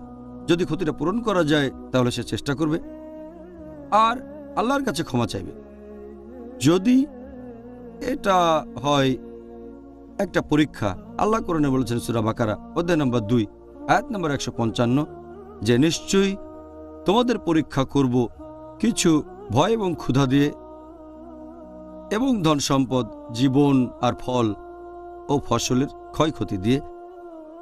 যদি ক্ষতিটা পূরণ করা যায় তাহলে সে চেষ্টা করবে, আর আল্লাহর কাছে ক্ষমা চাইবে। যদি এটা হয় একটা পরীক্ষা, আল্লাহ কোরআনে বলেছেন সূরা বাকারা অধ্যায় নম্বর 2 আয়াত নম্বর 155, যে নিশ্চয়ই তোমাদের পরীক্ষা করব কিছু ভয় এবং ক্ষুধা দিয়ে, এবং ধন সম্পদ, জীবন আর ফল ও ফসলের ক্ষয়ক্ষতি দিয়ে,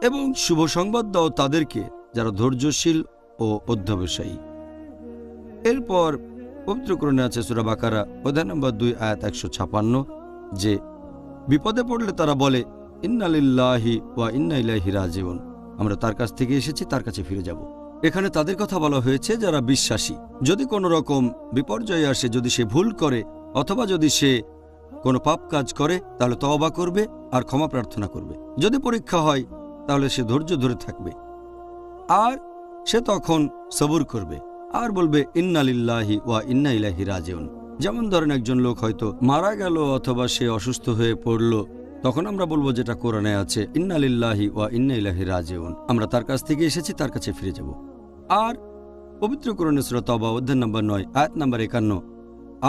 এবং শুভ সংবাদ দাও তাদেরকে যারা ধৈর্যশীল ও অধ্যবসায়ী। এরপর পবিত্র কোরআনে আছে সূরা বাকারা অধ্যায় নম্বর 2 আয়াত 156, যে বিপদে পড়লে তারা বলে ইন্না লিল্লাহি ওয়া ইন্না ইলাইহি রাজিউন, আমরা তার কাছ থেকে এসেছি, তার কাছে ফিরে যাব। এখানে তাদের কথা বলা হয়েছে যারা বিশ্বাসী। যদি কোনো রকম বিপর্যয় আসে, যদি সে ভুল করে অথবা যদি সে কোনো পাপ কাজ করে, তাহলে তওবা করবে আর ক্ষমা প্রার্থনা করবে। যদি পরীক্ষা হয় তাহলে সে ধৈর্য ধরে থাকবে, আর সে তখন সবুর করবে আর বলবে ইন্না লিল্লাহি ওয়া ইন্না ইলাইহি রাজিউন। যেমন ধরেন একজন লোক হয়তো মারা গেল অথবা সে অসুস্থ হয়ে পড়ল, তখন আমরা বলবো যেটা কোরআনে আছে, ইন্না লিল্লাহি ওয়া ইন্না ইলাইহি রাজিউন, আমরা তার কাছ থেকে এসেছি, তার কাছে ফিরে যাব। আর পবিত্র কোরআনে সূরা তাওবা অধ্যায় নম্বর 9 আয়াত নম্বর 51,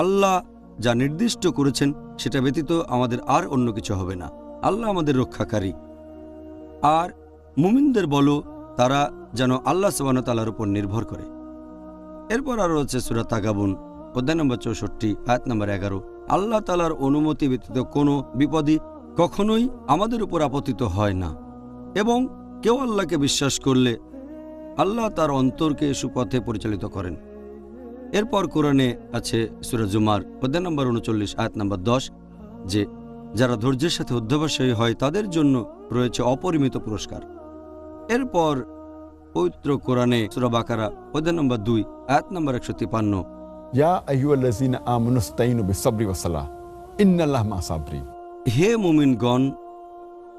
আল্লাহ যা নির্দিষ্ট করেছেন সেটা ব্যতীত আমাদের আর অন্য কিছু হবে না, আল্লাহ আমাদের রক্ষাকারী। আর মুমিনদের বলো তারা যেন আল্লাহ সুবহানাহু ওয়া তাআলার উপর নির্ভর করে। এরপর আরও আছে সূরা তাগাবুন অধ্যায় নম্বর 64 আয়াত নম্বর 11, আল্লাহ তাআলার অনুমতি ব্যতীত কোনো বিপদই কখনোই আমাদের উপর আপতিত হয় না, এবং কেউ আল্লাহকে বিশ্বাস করলে আল্লাহ তার অন্তরকে সুপথে পরিচালিত করেন। এরপর কোরআনে আছে সূরা জুমার অধ্যায় নম্বর 39 আয়াত নম্বর 10, যে যারা ধৈর্যের সাথে অধ্যবসায়ী হয় তাদের জন্য রয়েছে অপরিমিত পুরস্কার। এরপর পবিত্র কোরআনে সূরা বাকারা অধ্যায় নম্বর 2 আয়াত নম্বর 153, ইয়া আইয়ুহাল্লাযীনা আমানু ইসতাঈনু বিস-সাবরি ওয়াস-সালাহ ইন্নাল্লাহা মা'আস-সাবিরিন, হে মুমিনগণ,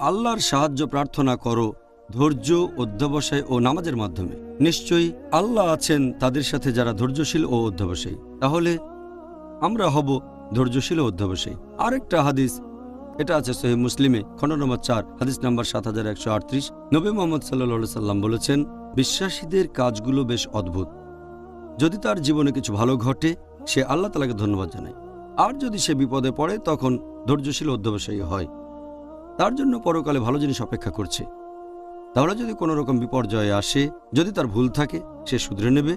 আল্লাহর সাহায্য প্রার্থনা করো ধৈর্য, অধ্যবসায় ও নামাজের মাধ্যমে। নিশ্চয়ই আল্লাহ আছেন তাদের সাথে যারা ধৈর্যশীল ও অধ্যবসায়ী। তাহলে আমরা হব ধৈর্যশীল ও অধ্যবসায়ী। আরেকটা হাদিস, এটা আছে সহিহ মুসলিমে খণ্ড নম্বর 4 হাদিস নম্বর 7138, নবী মুহাম্মদ সাল্লাল্লাহু আলাইহি সাল্লাম বলেছেন, বিশ্বাসীদের কাজগুলো বেশ অদ্ভুত। যদি তার জীবনে কিছু ভালো ঘটে সে আল্লাহ তাআলাকে ধন্যবাদ জানায়, আর যদি সে বিপদে পড়ে তখন ধৈর্যশীল অধ্যবসায়ী হয়। তার জন্য পরকালে ভালো জিনিস অপেক্ষা করছে। তাহলে যদি কোনো রকম বিপর্যয় আসে, যদি তার ভুল থাকে সে শুধরে নেবে,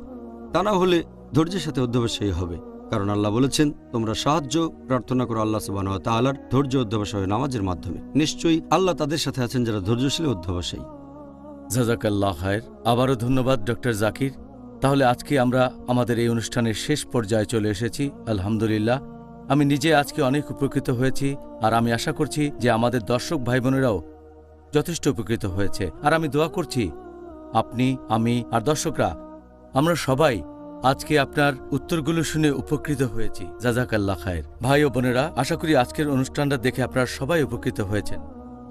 তা না হলে ধৈর্যের সাথে অধ্যবসায়ী হবে। কারণ আল্লাহ বলেছেন, তোমরা সাহায্য প্রার্থনা করো আল্লাহ সুবহানাহু ওয়া তাআলার ধৈর্য অধ্যবসায় নামাজের মাধ্যমে। নিশ্চয়ই আল্লাহ তাদের সাথে আছেন যারা ধৈর্যশীল ও অধ্যবসায়ী। জাজাকাল্লাহ খায়ের। আবারও ধন্যবাদ ডক্টর জাকির। তাহলে আজকে আমরা আমাদের এই অনুষ্ঠানের শেষ পর্যায়ে চলে এসেছি। আলহামদুলিল্লাহ, আমি নিজে আজকে অনেক উপকৃত হয়েছি, আর আমি আশা করছি যে আমাদের দর্শক ভাই বোনেরাও যথেষ্ট উপকৃত হয়েছে। আর আমি দোয়া করছি আপনি, আমি আর দর্শকরা, আমরা সবাই আজকে আপনার উত্তরগুলো শুনে উপকৃত হয়েছি। জাজাকাল্লাহ খায়ের। ভাই ও বোনেরা, আশা করি আজকের অনুষ্ঠানটা দেখে আপনারা সবাই উপকৃত হয়েছেন।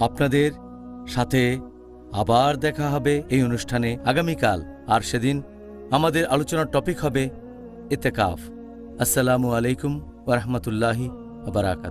আপনাদের সাথে আবার দেখা হবে এই অনুষ্ঠানে আগামীকাল, আর সেদিন আমাদের আলোচনার টপিক হবে ইতিকাফ। আসসালামু আলাইকুম ওয়া রাহমাতুল্লাহি ওয়া বারাকাতুহু।